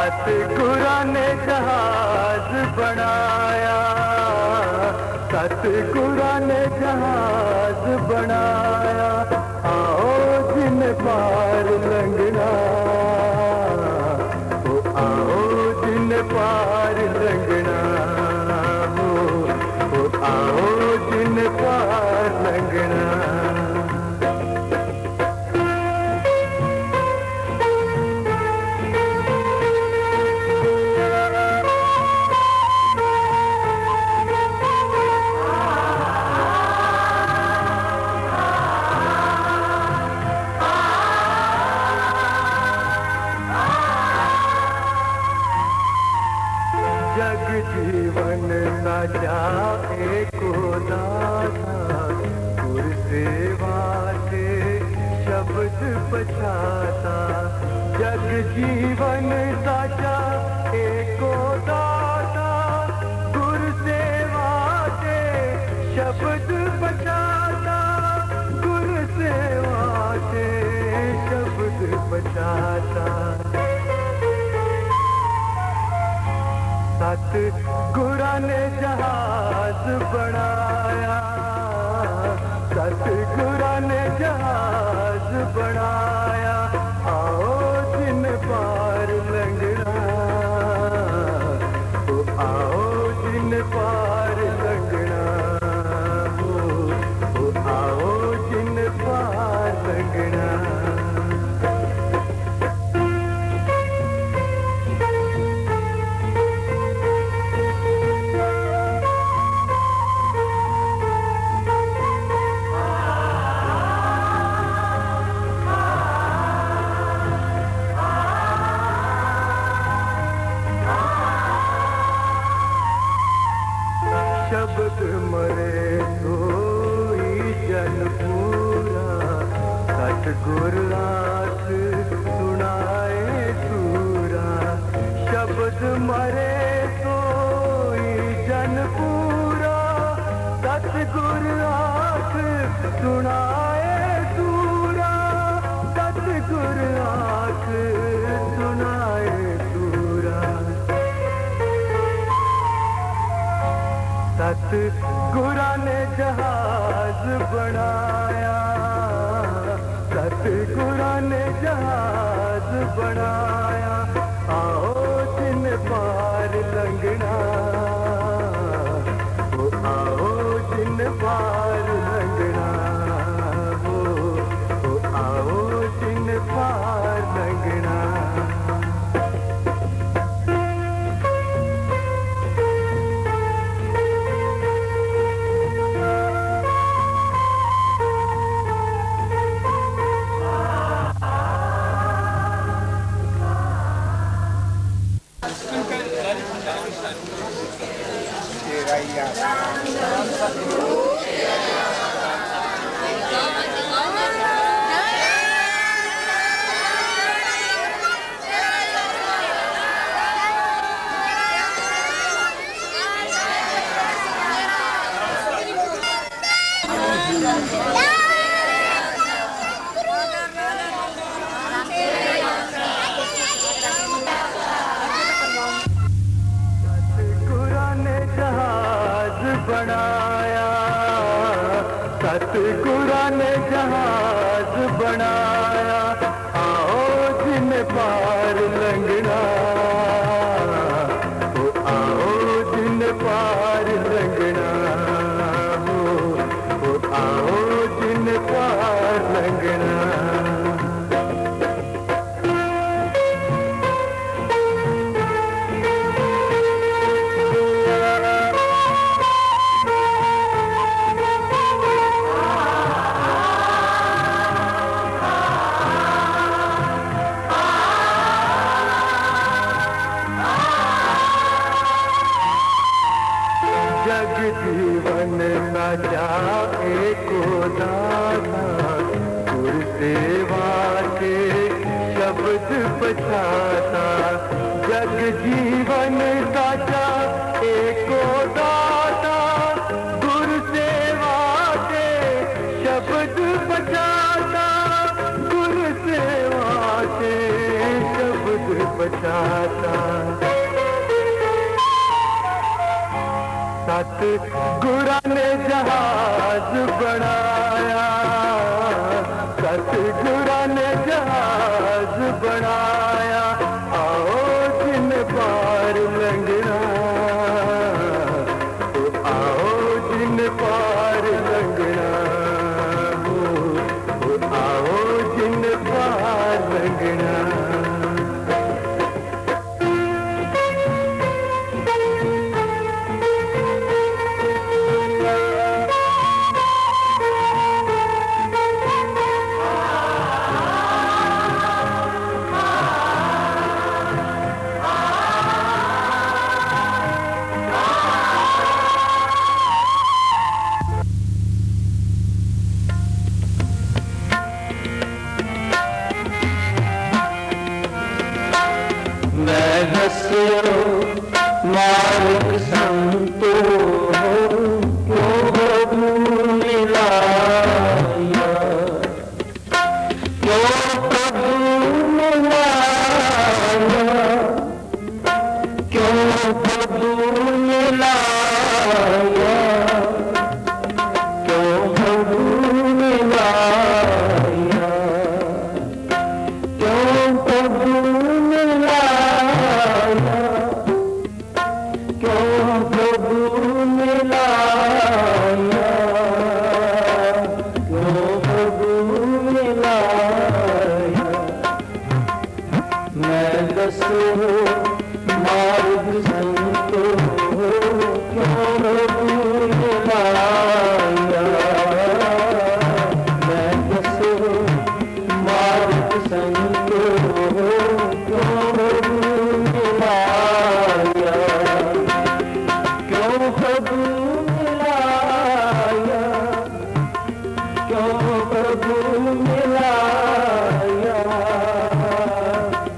सतगुरा ने जहाज बनाया, सतगुरा ने जहाज बनाया, आओ जिन पार लंघना, ओ आओ जिन पार लंघना, ओ आओ जिन पार लंघना। जग जीवन साजा एको दाता, गुर सेवा के शब्द बचाता। जग जीवन साजा एको दाता, गुर सेवा के शब्द बचाता, गुर सेवा के शब्द बचाता। सतगुरा ने जहाज बनाया, सतगुरा ने जहाज बनाया, आओ जिन पार लंघना, ओ आओ जिन पार लंघना, ओ आओ जिन पार लंघना। शब्द मरे सोई जन पूरा, सतगुर आख सुनाए सूरा। शब्द मरे सोई जन पूरा, सतगुर आख सुनाए सूरा, सतगुर आख सुनाए सूरा। सतगुरा ने जहाज बनाया, सतगुरा ने जहाज बनाया, आओ जिन पार लंघना, ओ आओ जिन पार लंघना, ओ आओ जिन पार लंघना। बनाया, सतगुरा ने जहाज बनाया, आओ जिन पार लंघना, ओ आओ जिन पार लंघना, ओ आओ जिन पार लंघना। जग जीवन साजा एको दाता, गुर सेवा के शब्द बचाता। जग जीवन साजा एको दाता, गुर सेवा के शब्द बचाता, गुर सेवा के शब्द बचाता। सत गुरा ने जहाज बनाया, सत गुरा ने जहाज बनाया। आओ जिन पार लंघना, तो आओ जिन पार लंघना, तो आओ जिन पार लंघना। मैं हंसियो मार्ग संतो क्यों प्रभु मिलाया, क्यों प्रभु मिलाया, क्यों प्रभु मिलाया, क्यों प्रभु मिलाया, क्यों प्रभु मार्ग संतो क्यों प्रभु मिलाया, मैं दसो मार्ग संतो क्यों प्रभु मिलाया, क्यों प्रभु मिलाया, क्यों प्रभु मिलाया,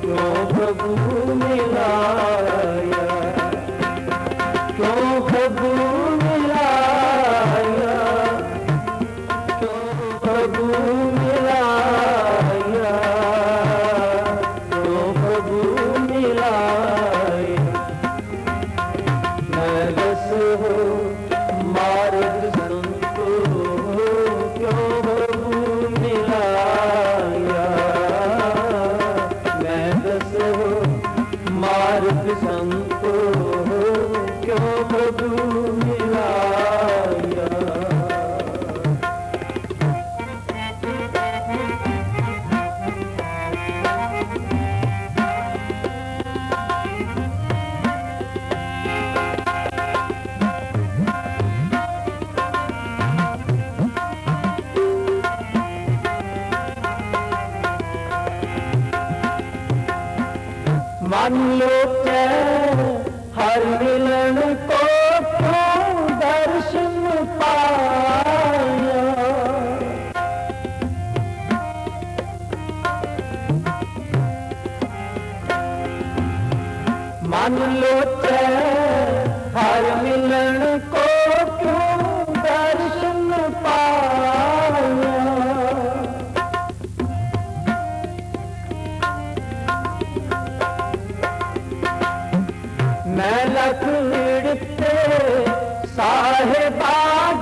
क्यों प्रभु मिलाया, क्यों प्रभु मिलाया, क्यों प्रभु मिलाया, क्यों प्रभु मिलाया। मैं बस हो मार्ग संतो क्यों प्रभु मिलाया, मैं बस हो मार्ग संतो क्यों प्रभु मिलाया। मान लो हर मिलन को क्यों दर्शन पाया, मान लो हर मिलन को क्यों दर्शन पाया। मैं लख विड़ते साहेबा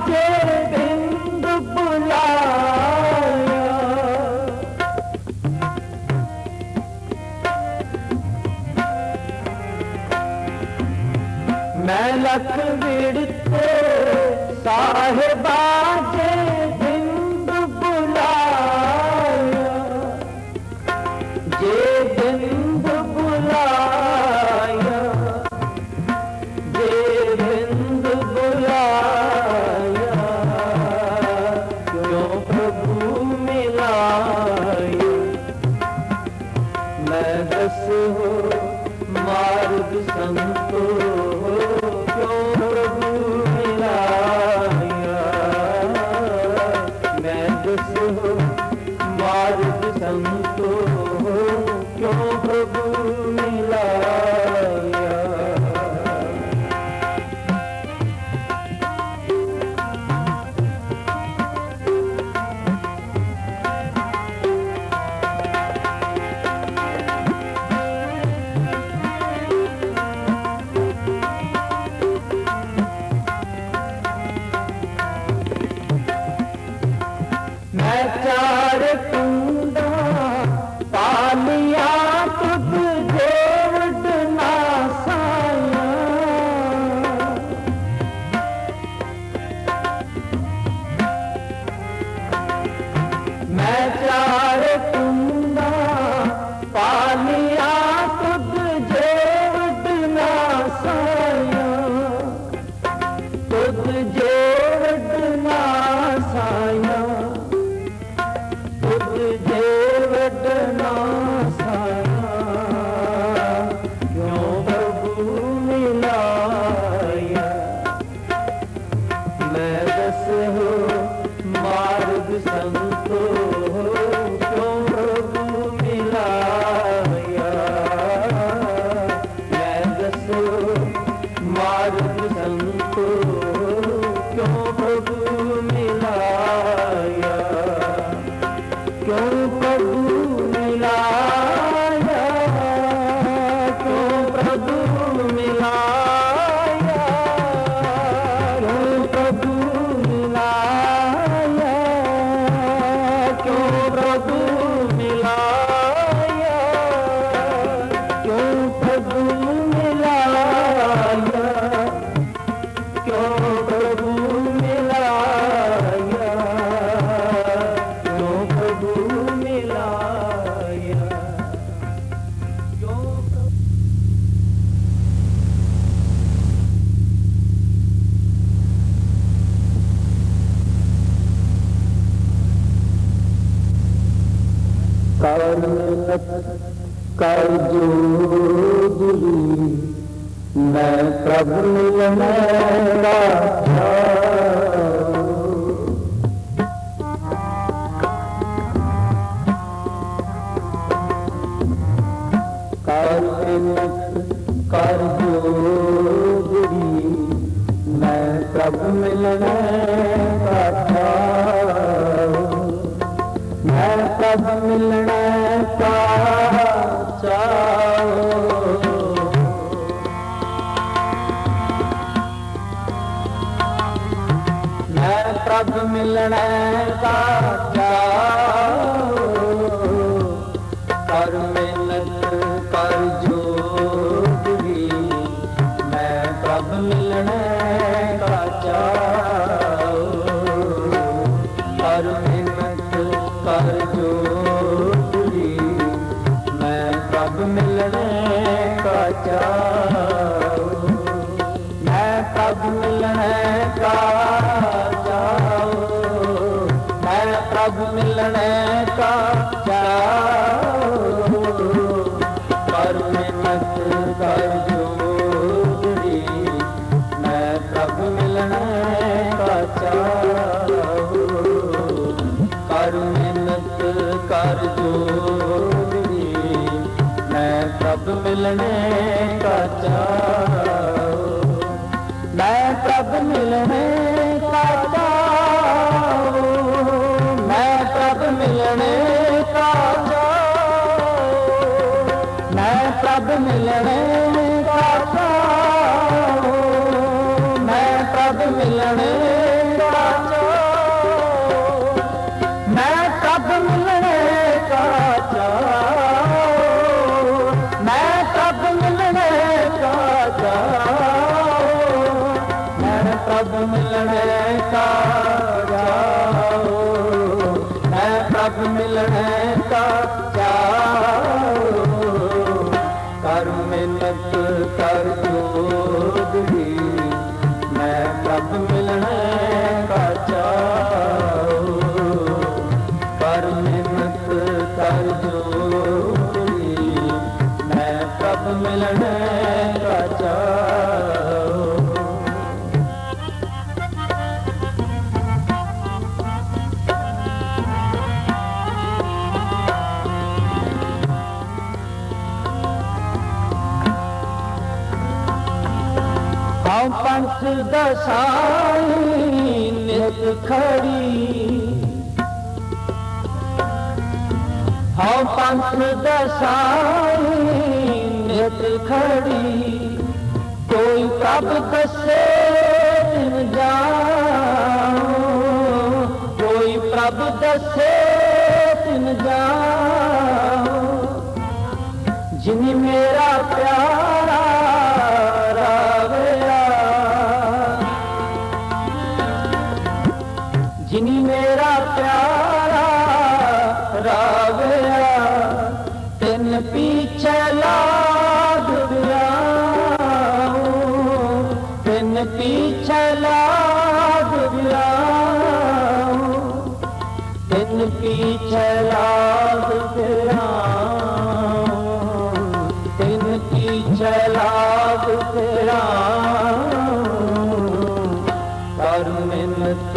जे बिंद बुलाया, मैं लख विड़ते साहेबा जे बिंद बुलाया, जे बिंद बुलाया, जे बिंद बुलाया, क्यों प्रभु मिलाया। मैं दस हो मार्ग संतो क्यों प्रभु मिलाया, मैं दस हो मार्ग संतो क्यों प्रभु मिलाया। मिन्नत कर जोगरी, मैं प्रभु मिलने का कर मिन्नत कर जोगरी, मैं प्रभु मिलने का मैं प्रभु मिलने का मैं प्रभु मिलने का कर मिन्नत कर जोगरी, मैं प्रभु मिलने का कर मिन्नत कर जोगरी, मैं प्रभु मिलने का मैं प्रभु मिलने का मैं प्रभु मिलने का कर मिन्नत कर जोगरी, मैं प्रभु मिलने का कर मिन्नत कर जोगरी, मैं प्रभु मिलने का मैं प्रभु मिलने का मैं प्रभु मिलने का मैं प्रभु मिलने का मैं प्रभु मिलने का मैं प्रभु मिलने का मैं प्रभु मिलने का मैं प्रभु मिलने का मैं प्रभु मिलने का कर मिन्नत कर जोगरी, मैं प्रभु मिलने का कर मिन्नत कर जोगरी, मैं प्रभु मिलने का हम पंथ दसाई नित खड़ी, हम पंथ दसाई नित खड़ी, कोई कब दसे दिन जाओ, कोई प्रभु दसे दिन जाओ, जिन्हें मेरा प्यारा जिन्हीं मेरा प्यारा रावया, तिन पीछे लाग गया, तिन पीछे लाग गया, तिन पीछे लाग गया, तिन पीछे लाग गया, कर मिन्नत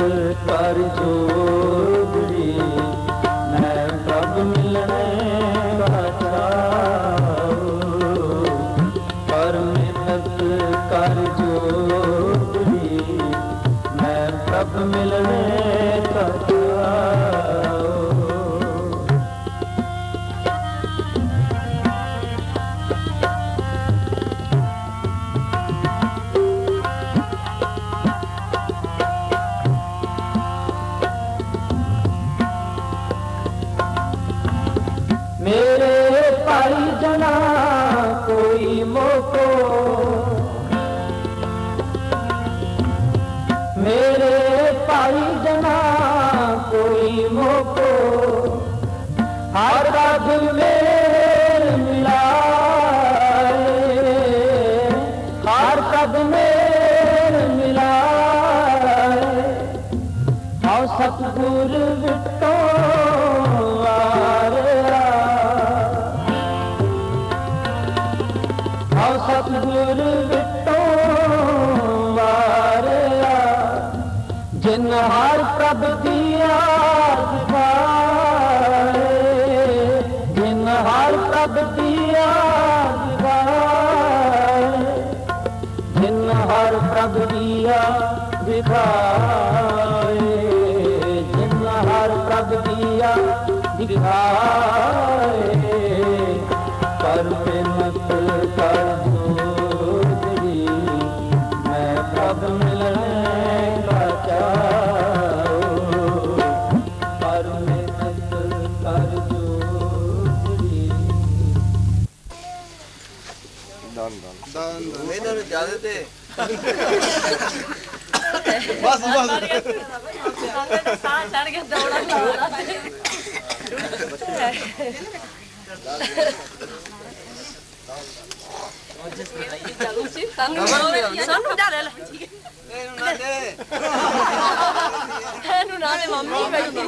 कर जोगरी, मैं प्रभु मिलने का कर मिन्नत कर जोगरी, मैं प्रभु मिलने का मेरे भाई जना कोई मोको, मेरे भाई जना कोई मोको, हर रब मेल मिलाए, हर रब मेल मिलाए, आओ सतगुर विटो हाउ सतगुर विटों वारिया जिन हर प्रभ दिया दिखाए, जिन हर प्रभ दिया दिखाए, जिन हर प्रभ दिया दिखाए, जिन हर प्रभ दिया दिखाए, पर मिन्नत कर जोड़ी मैं प्रभ मिलने का चाहूं, पर मिन्नत कर जोड़ी। दान इन्होंने ज्यादा थे बस साथ चढ़ के दौड़ा ਸਾਨੂੰ ਡਰ ਲੈ ਇਹਨੂੰ ਨਾ ਦੇ ਮੰਮੀ ਬੈਠੀ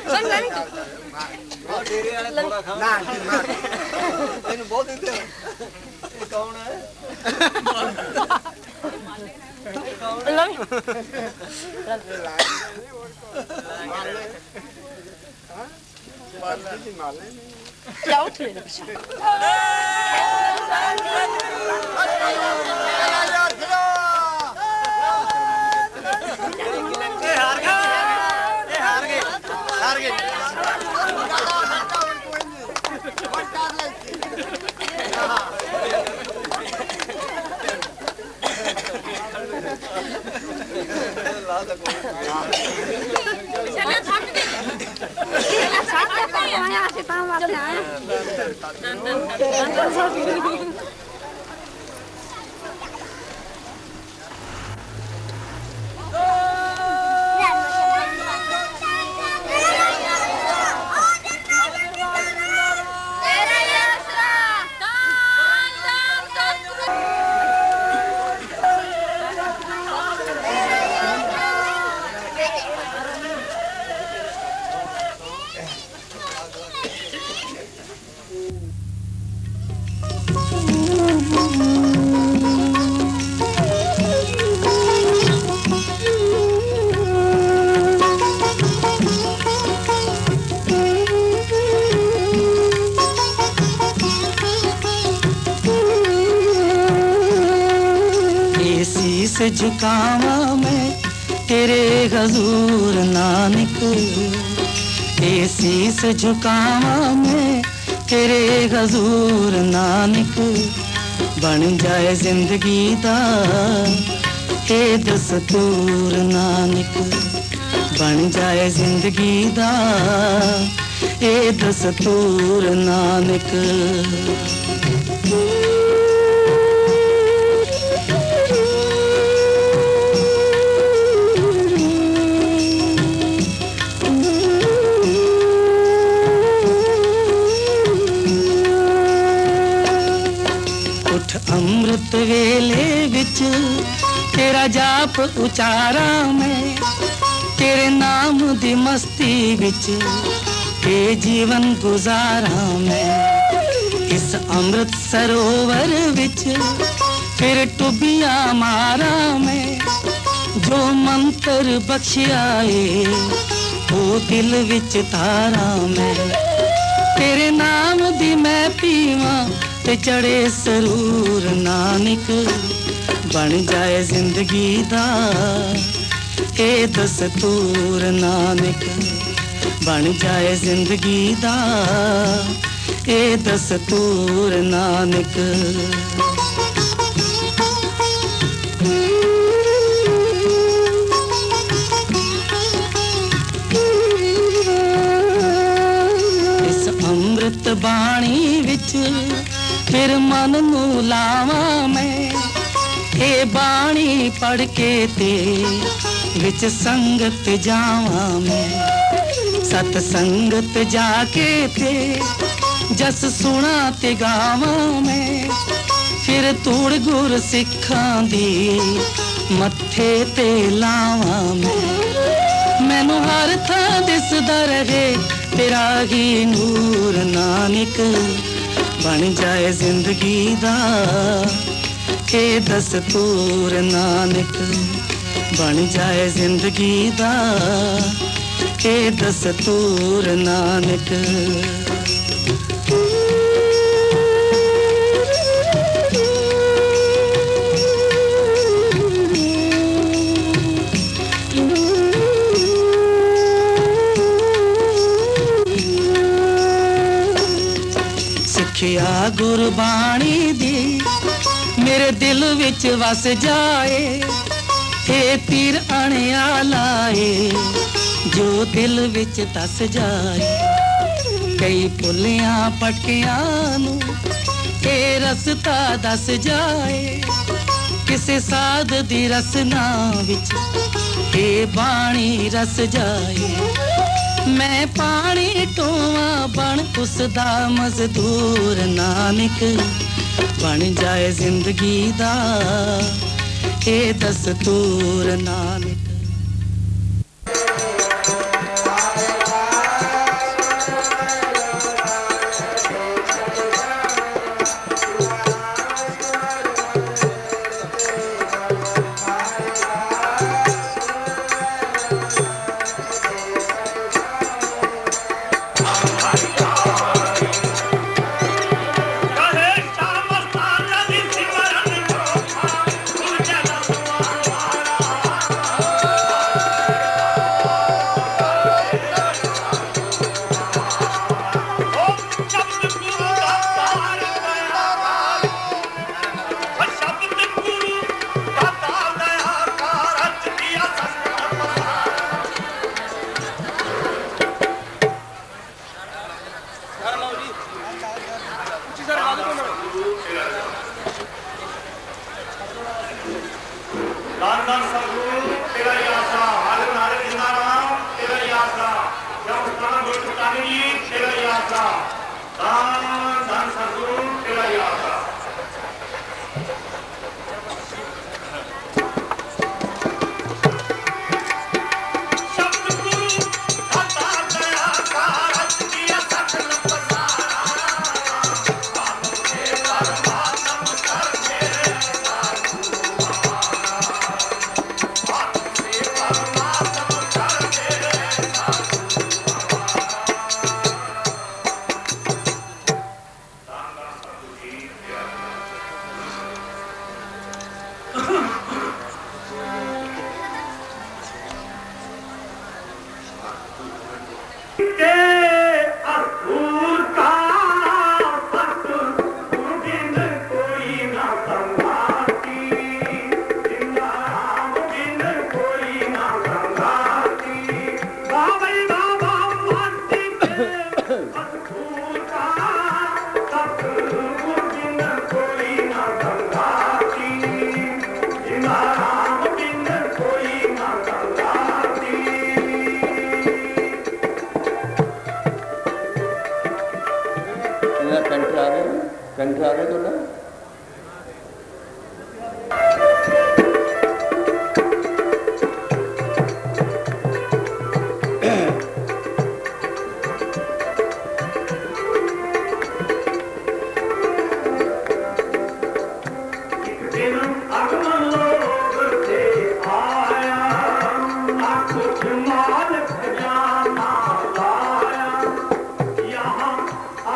ਸਾਨੂੰ ਨਹੀਂ ਉਹ ਡੇਰੇ ਵਾਲੇ ਥੋੜਾ ਖਾ ਨਾ ਇਹਨੂੰ ਬਹੁਤ ਦਿੰਦੇ ਇਹ ਕੌਣ ਹੈ ਲਵੀ क्या उठ ले झुकावा मैं तेरे हजूर नानक, ए शीस झुकावा मैं तेरे हजूर नानक, बन जाए जिंदगी दा ए दस्तूर नानक, बन जाए जिंदगी दा ए दस्तूर नानक। अमृत वेले विच तेरा जाप उचारा मैं, तेरे नाम दी मस्ती विच ते जीवन गुजारा मैं, इस अमृत सरोवर विच फिर टुबिया मारा मैं, जो मंत्र बख्शियाए वो दिल विच तारा मैं, तेरे नाम दी मैं पीवा ते चढ़े सरूर नानक, बन जाए जिंदगी दा ए दस्तूर नानक, बन जाए जिंदगी दा ए दस्तूर नानक। इस अमृत बाणी विच फिर मन नू लावा मैं, ए बाणी पढ़ के ते विच संगत जावा मैं, सत संगत जाके ते जस सुना ते गावा मैं, फिर तूड़ गुर सिखां दी मत्थे ते लावा मैं, मैनू हर थां दिसदा रहे तेरा ही नूर नानक, बन जाए जिंदगी दा ए दस्तूर नानक बन जाए जिंदगी दा ए दस्तूर नानक सिखिया गुरबाणी दी मेरे दिल विच वस जाए ए तीर अणिया लाए जो दिल विच दस जाए कई पुलियां पटकियां नू ए रस्ता दस जाए किसे साध दी रसना विच ए बाणी रस जाए मैं पानी टोवा बन उसदा मजदूर नानक बन जाए जिंदगी दा ए दस्तूर नानक यहाँ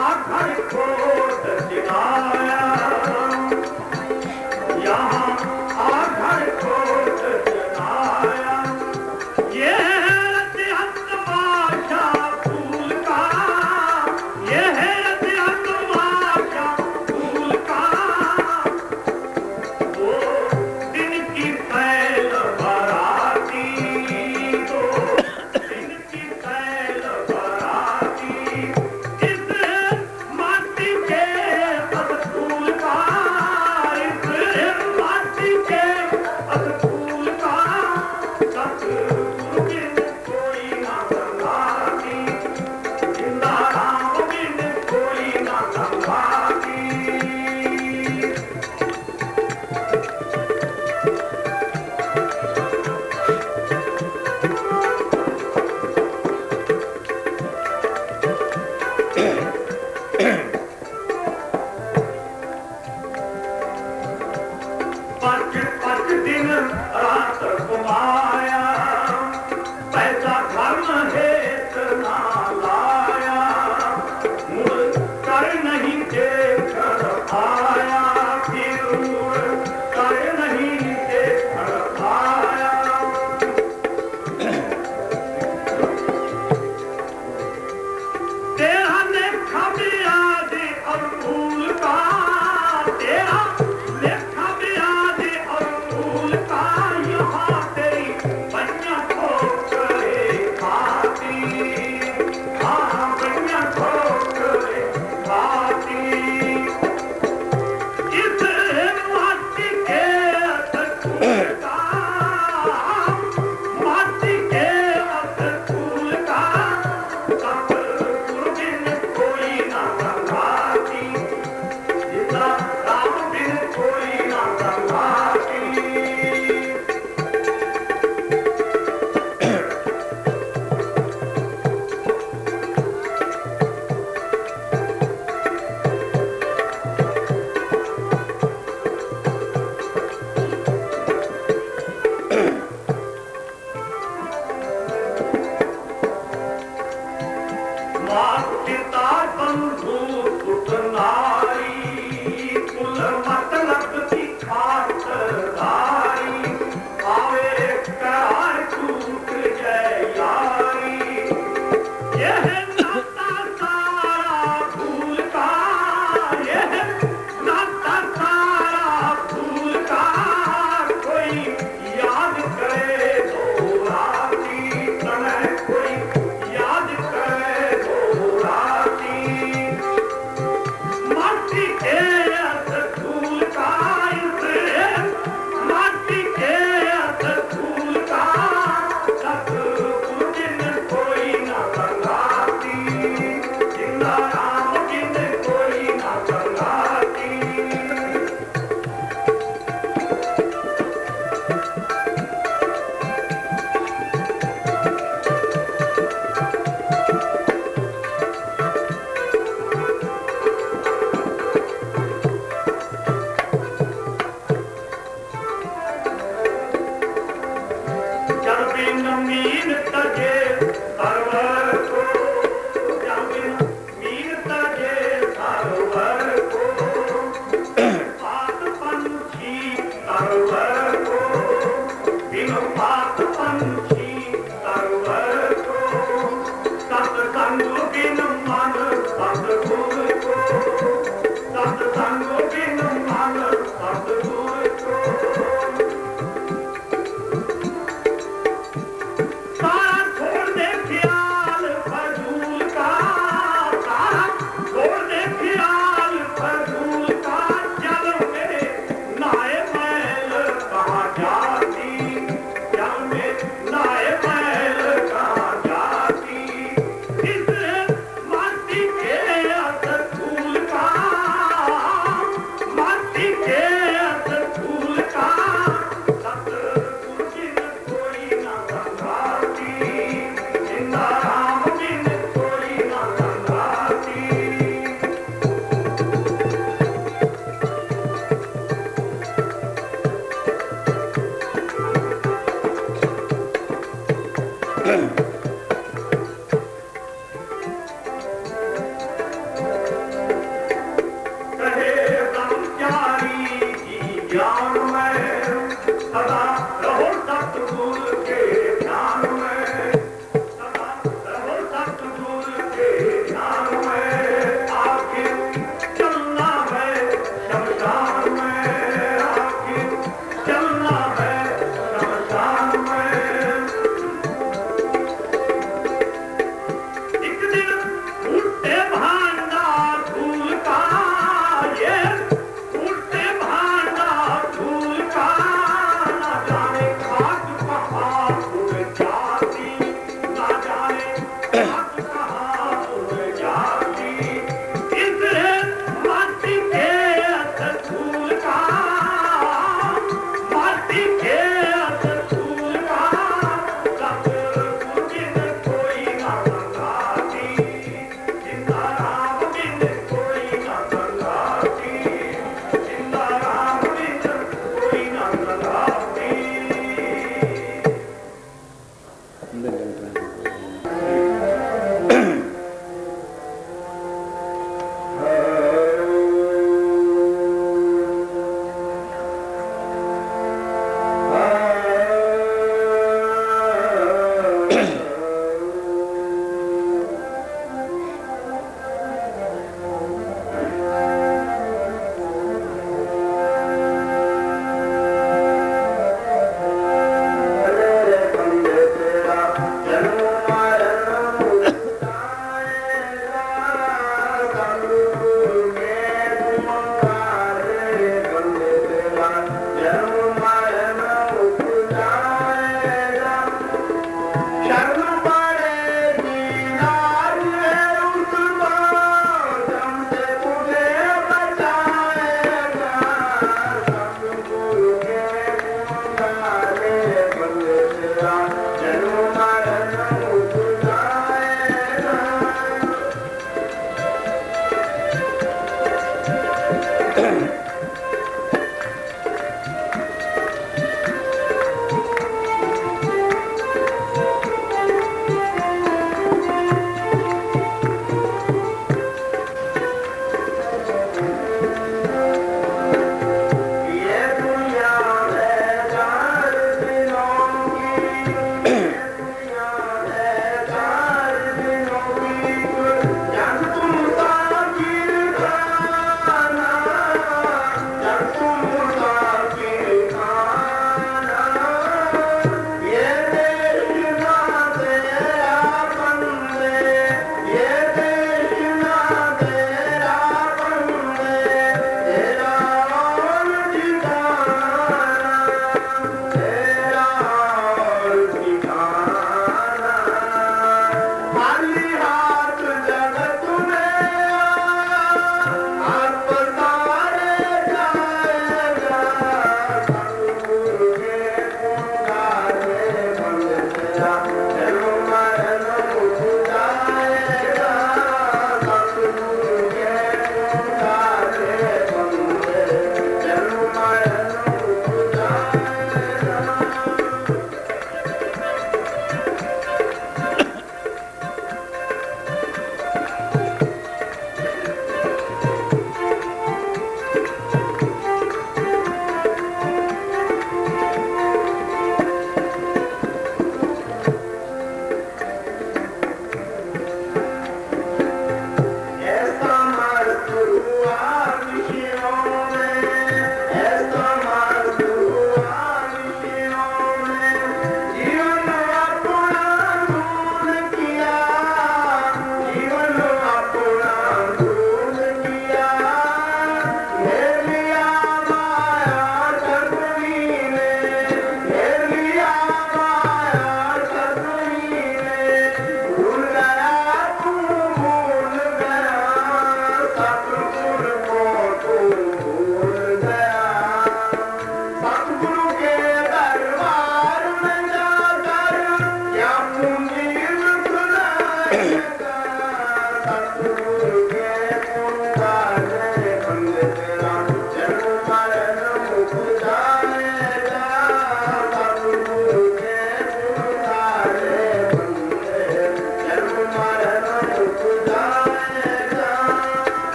आकर खोद दिखाया दिन रात कमाया, पैसा धर्म हेत ना लाया, मुड़ कर नहीं देख आया, फिर मुड़ कर नहीं देख आया। तेरा लेखा ब्याज और फूल का, तेरा लेखा ब्याज और फूल का, यहाँ तेरी बनिया ठोकरे खाती, हाँ बनिया ठोकरे खाती। इस माटी के फूल का, माटी के फूल का, कोई ना संभाती, जितना राम बिन कोई ना संभाती। मात पिता बंधु सुत नारी, कुल मतलब की खातरदारी, आवे करार टूट जय यारी। यह नाता सारा फूल का, यह नाता सारा फूल का, कोई याद करे तो राती समय, कोई याद करे तो राती। माटी के फूल का, इस माटी के फूल का, सतगुरु बिन कोई ना संगाती, जिंदा राम बिन कोई ना संगाती। जब बिन मीन तजे सरवर को, जब बिन मीन तजे सरवर को, पात पंछी सरवर को, बिन पात पंछी सरवर को, सत्संग बिन मन सतगुर को, सत्संग बिन मन सतगुर को। सारा छोड़ दे ख्याल फजूल का, सारा छोड़ दे ख्याल फजूल का, जल में नाए मैल कहाँ जाती, जल में नाए मैल कहाँ जाती। इस माटी के फूल का, माटी के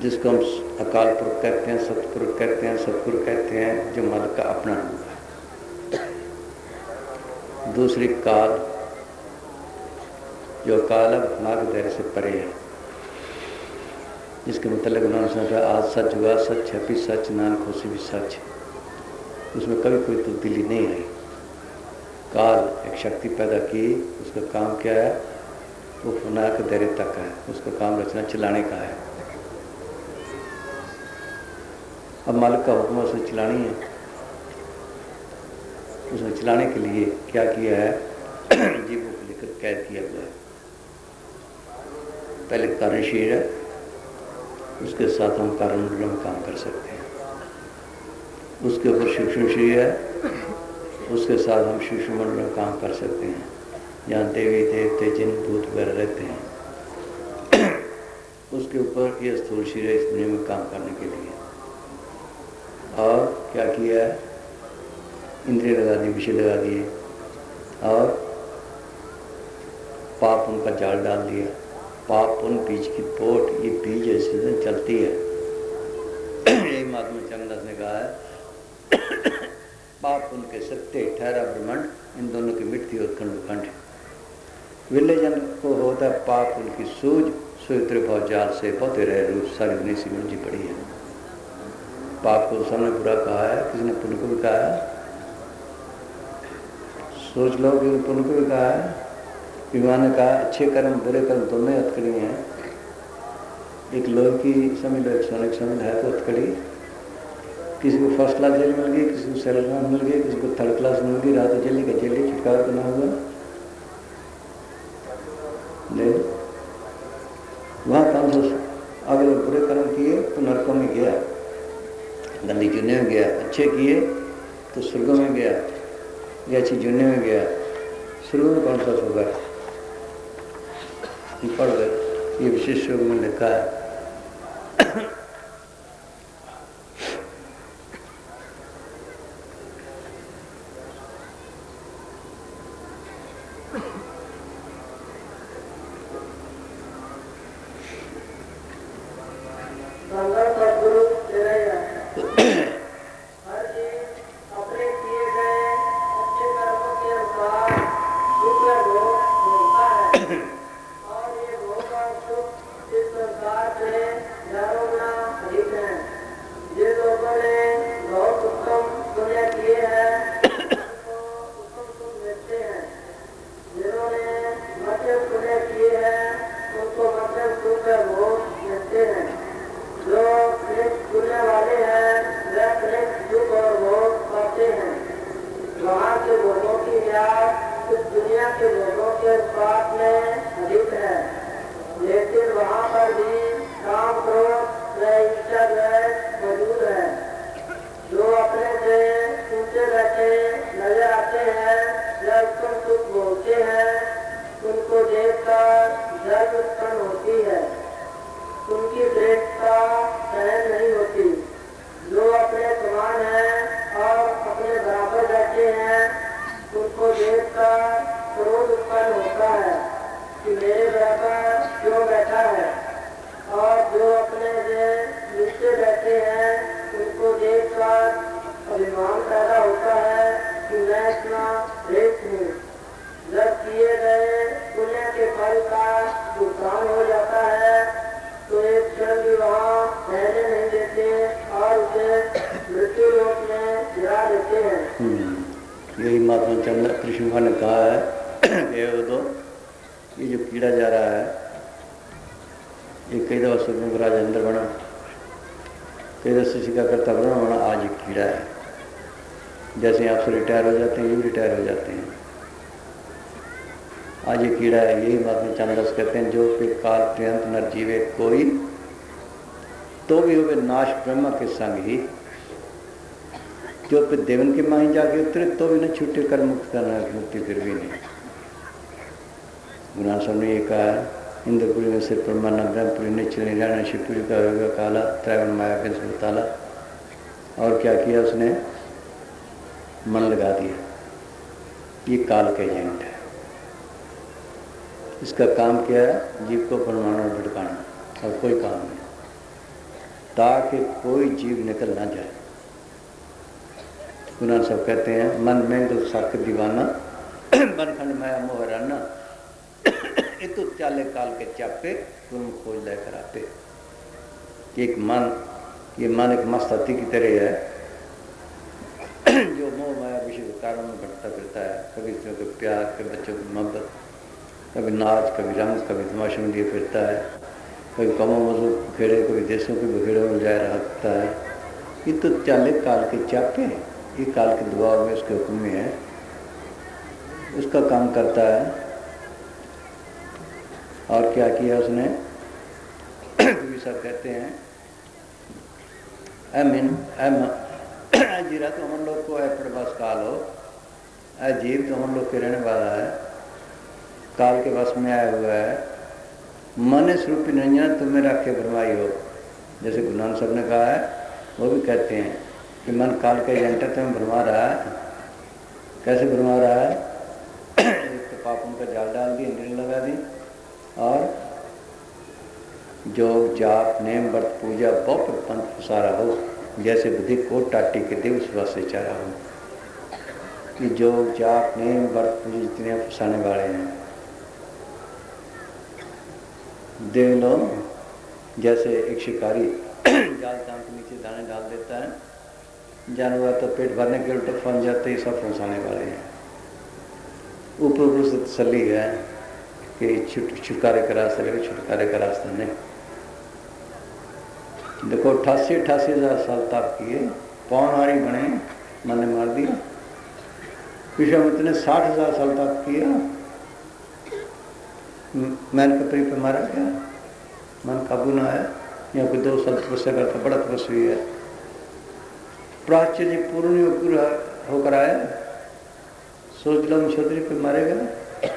जिसको हम अकाल पुरख कहते हैं, सतपुरुष कहते हैं, सतगुरु कहते हैं, जो मालिक का अपना रूप है। दूसरी काल, जो काल है नाग दायरे से परे है, जिसके मतलब उन्होंने समझा आज सच हुआ, सच है भी सच, नानक होसी भी सच। उसमें कभी कोई तब्दीली नहीं आई। काल एक शक्ति पैदा की, उसका काम क्या है? वो फना के दायरे तक है, उसका काम रचना चलाने का है। अब मालिक का हुक्म उसे चलानी है। उसने चलाने के लिए क्या किया है? जीवों को लेकर कैद किया हुआ है। पहले कारण शरीर है, उसके साथ हम कारण मंडलों में काम कर सकते हैं। उसके ऊपर सूक्ष्म शरीर है, उसके साथ हम सूक्ष्म मंडलों में काम कर सकते हैं, जहाँ देवी देवते जिन भूत वगैरह रहते हैं। उसके ऊपर ये स्थूल शरीर है, इस दुनिया में काम करने के लिए। और क्या किया है? इंद्रिय लगा दी, विषय लगा दिए, और पाप उनका जाल डाल दिया। पाप उन बीज की पोट, ये बीज ऐसे दिन चलती है। यही महात्मा चरणदास ने कहा है, पाप उनके सत्य ठहरा ब्रह्मांड, इन दोनों की मिट्टी और खंड। विलेजन को होता है पाप उनकी सूझ, सुत्र भाव जाल से पौते रहे रूप, सारी दुनिया सी मुंजी पड़ी है। पाप को सबने बुरा कहा है, किसी ने पुण्य को भी कहा है। सोच लो कि पुण्य को भी कहा है, विमान ने कहा अच्छे कर्म बुरे कर्म दोनों ही हथकड़ी हैं। एक लोहे की समझ लो, एक सोने की समझ है तो हथकड़ी। किसी को फर्स्ट क्लास जेल मिल गई, किसी को सेकंड क्लास मिल गई, किसी को थर्ड क्लास मिल गई, रात जेली का जेली छुटकारा करना होगा। नहीं, वहाँ काम से अगर बुरे कर्म किए तो नरकों में गया, गंदी जुने में गया। अच्छे किए तो स्वर्गों में गया, या अच्छी जुने में गया। स्वर्गों में कौन सा होगा? पढ़ गए, ये विशेष योग में लिखा है। यही महात्मा चंद्र कृष्ण भगवान ने कहा है कि तो ये जो कीड़ा जा रहा है, ये कई दफा सुखमंग राज अंदर बना, कई दफा शिशि का करता बना, आज एक कीड़ा है। जैसे आपसे रिटायर हो जाते हैं, ये भी रिटायर हो जाते हैं। आज ये कीड़ा है, यही महात्मा चंद्रदास कहते हैं, जो पे काल पर्यंत न जीवे कोई, तो भी होवे नाश ब्रह्म के संग ही। जो पे देवन के माही जाके उतरे तो भी न छूटे कर मुक्त करना, मुक्ति फिर भी नहीं। गुरु नानक साहब ने ये कहा, इंद्रपुरी में सिर परमाना, ब्रह्मपुरी निश्चल निराना, शिवपुरी का होगा काला, त्रैवन माया के सुताला। और क्या किया उसने? मन लगा दिया। ये काल का एजेंट है, इसका काम क्या है? जीव को परमाणु और भटकाना, और कोई काम नहीं, ताकि कोई जीव निकल ना जाए। गुरु नानक साहब कहते हैं, मन में तो साक दीवाना, मन खंड माया मोह राना, ये तो चाले काल के चापे, तुम खोज लेकर आते। एक मन, ये मन एक मस्त हाथी की तरह है, जो मोह माया विषय के कारण में भटकता फिरता है। कभी स्त्रियों के प्यार, कभी बच्चों की मोहब्बत, कभी नाच, कभी रंग, कभी तमाशे में लिए फिरता है, कभी कमो मजो बखेड़े, कभी देशों के बखेड़े में जाए रहता है। ये तो चाले काल के चापे, ये काल के दबाव में, उसके हुक्म में है, उसका काम करता है। और क्या किया उसने? कभी सब कहते हैं, जीरा तो हम लोग को है प्रभास काल हो, जीव तो हम लोग के रहने वाला है, काल के वश में आया हुआ है। मन स्वरूपी निरंजन तुम्हें रखे भरमाई हो, जैसे गुरु नानक साहब ने कहा है, वो भी कहते हैं कि मन काल का एजेंट तुम्हें भरमा रहा है। कैसे भरमा रहा है? एक तो पापों का जाल डाल दी, इंद्रियां लगा दी, और जोग जाप नेम व्रत पूजा बहुत पंथ फसारा हो, जैसे बुद्धि को टाटी के दे उस वास्ते चारा हो। कि जोग जाप नेम व्रत पूजा जितने फसाने वाले हैं, देख लो। जैसे एक शिकारी जाल चांद के नीचे दाने डाल देता है, जानवर तो पेट भरने के उल्टे फंस जाते ही सब फंसाने वाले हैं। ऊपर ऊपर से तसल्ली है कि छुटकारे का रास्ता लेकिन छुटकारे का रास्ता नहीं। देखो 88,000 साल तप किए, पौनहारी बने, मन ने मार दिया। विश्वामित्र ने 60,000 साल तप किया, मैन कपरी पे मारा गया, मन काबू ना आया। यहाँ कोई 2 साल तपस्या करता, बड़ा तपस्वी है, प्राच्य जी पूर्ण होकर आए, सोच लो क्षत्रिय पे मारेगा,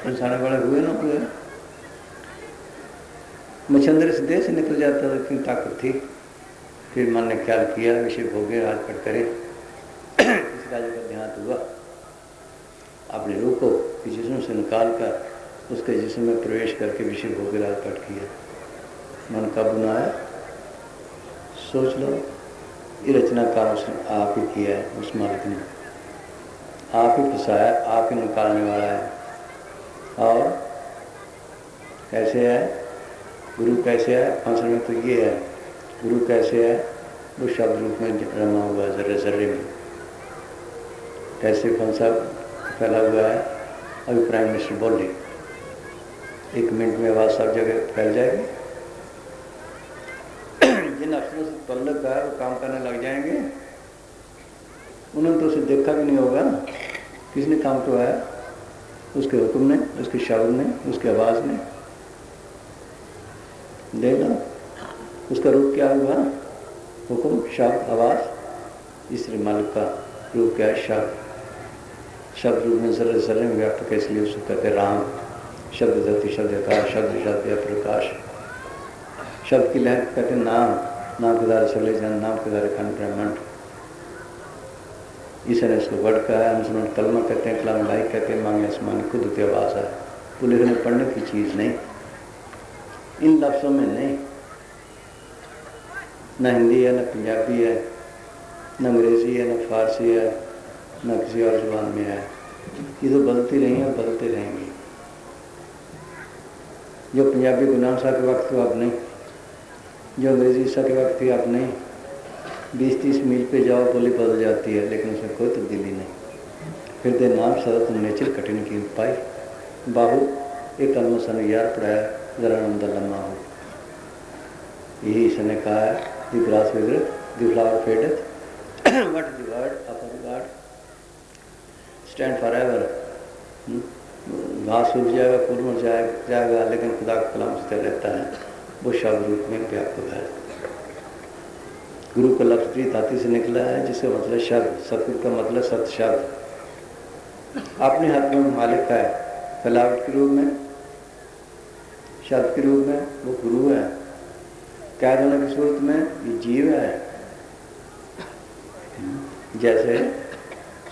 इंसान वाले हुए ना हुए। मच्छंद्र से देश निकल जाता था, क्यों ताकत थी। फिर मन ने ख्याल किया विषय भोगे राजपट करे। इस राजा का देहांत हुआ, अपने रूह को जिस्म से निकाल कर उसके जिस्म में प्रवेश करके विषय भोगे राजपट किया। मन काबू न आया। सोच लो, ये रचना काम उसने आप ही किया है, उस मालिक ने आप ही फंसाया, आप ही निकालने वाला है। और कैसे है गुरु, कैसे है फंसने में तो ये है, गुरु कैसे है वो शब्द रूप में रमा हुआ है, जर्रे जर्रे में कैसे फंसा फैला हुआ है। अभी प्राइम मिनिस्टर बोले 1 मिनट में आवाज़ सब जगह फैल जाएगी। जिन अफसरों से तल्लुक है वो काम करने लग जाएंगे, उन्होंने तो उसे देखा भी नहीं होगा किसने काम करवाया, उसके हुक्म ने, उसके शब्द ने, उसकी आवाज़ ने। देखना उसका रूप क्या हुआ, हुक्म शब्द आवाज़। इसलिए मालिक का रूप क्या है, शब्द। शब्द रूप में जर्रे जर्रे में व्यापक है, इसलिए उसको कहते राम। शब्द धरती, शब्द आकाश, शब्द शब्द प्रकाश। शब्द की लहर कहते नाम, नाम के द्वारा चले जान, नाम के द्वारा खंड ब्रह्मांड। ईसा ने इसको वर्ड कहा है, मुसलमान कलमा कहते हैं, कलाम लाइक कहते हैं, मांगे आसमान खुद की आवाज़ है। वो लिखने पढ़ने की चीज़ नहीं, इन लफ्ज़ों में नहीं। न हिंदी है, न पंजाबी है, न अंग्रेज़ी है, न फारसी है, न किसी और जुबान में है। ये तो बदलती रही हैं, बदलते रहेंगी। जो पंजाबी गुलाम शाह के वक्त तो अब नहीं, जो अंग्रेज़ी ईसा के वक्त थी अब नहीं। 20-30 मील पे जाओ बोली बदल जाती है, लेकिन उसमें कोई तब्दीली नहीं। फिर दे नाम सदा तुम नेचर कठिन की पाई बाहू एक कलम सन यार पढ़ाया जरा नंदा लम्मा हो। यही इसने कहा है, the grass withereth, the flower fadeth, what is the word of God stand for ever. घास सूख जाएगा, फूल मुड़ जाएगा, लेकिन खुदा का कलाम स्थिर रहता है, वो शब्द रूप में व्यापक है। गुरु का लफ्ज़ भी धातु से निकला है, जिसका मतलब शब्द। सतगुरु का मतलब सत शब्द। अपने हाथ में मालिक का है, फैलावट के रूप में, शब्द के रूप में वो गुरु है। कैद होने की सूरत में ये जीव है। जैसे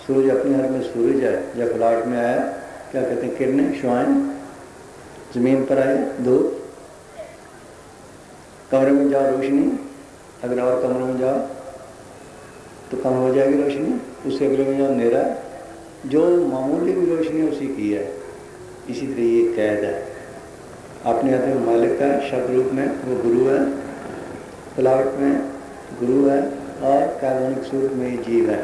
सूरज अपने हाथ में सूरज है, जब फैलावट में आया क्या कहते हैं, किरणें, शुआएं जमीन पर आए, धूप। कमरे में जाओ रोशनी, अगर और कमरे में जाओ तो कम हो जाएगी रोशनी, उससे अगले में जाओ अंधेरा। जो मामूली भी रोशनी उसी की है। इसी तरह ये कैद है, अपने हाथ में मालिक का शब्द रूप में वो गुरु है, फैलावट में गुरु है, और कैद होने की सूरत में ये जीव है।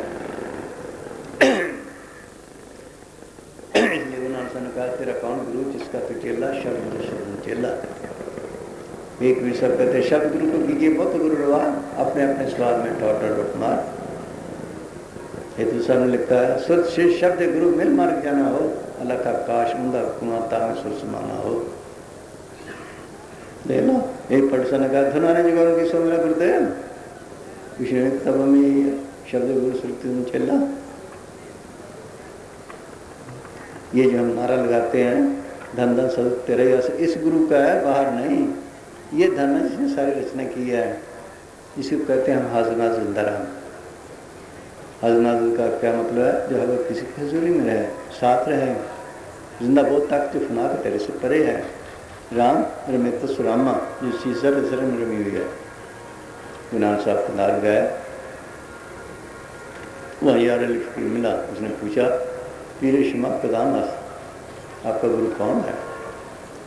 इसलिए उन्होंने ने कहा तेरा कौन गुरु जिसका तो चेला, शब्द शब्द चेला। एक भी सब कहते शब्द गुरु को कीजिए बहुत गुरु रवा, अपने अपने स्वाद में टॉटर मार। ये दूसरा ने लिखा है, सुध शिष्य शब्द गुरु मिल मार्ग जाना हो, अल्लाह का काश उमदा कुमाता में सुर समाना हो। ले लो, एक पटसा ने कहा धुनाने जगह उनकी सो मेरा गुरुदेव विष्णु तब में शब्द गुरु सुरती चलना। ये जो हम नारा लगाते हैं धन धन सद तेरे, इस गुरु का है, बाहर नहीं। ये धन है जिसने सारी रचना की है, इसको कहते हैं हम हाजिर नाज़िर जिंदा रहा। हाजिर नाज़िर का क्या मतलब है, जो हर किसी की हजूरी में रहे, साथ रहे, जिंदा बहुत तक जो फना के तेरे से परे है। राम रमित सुरामा, जो चीज़ जर में रमी हुई है। गुनाह साहब कनार गया, वहाँ यार लिख मिला, उसने पूछा पीर शमा कदाम आपका गुरु कौन है।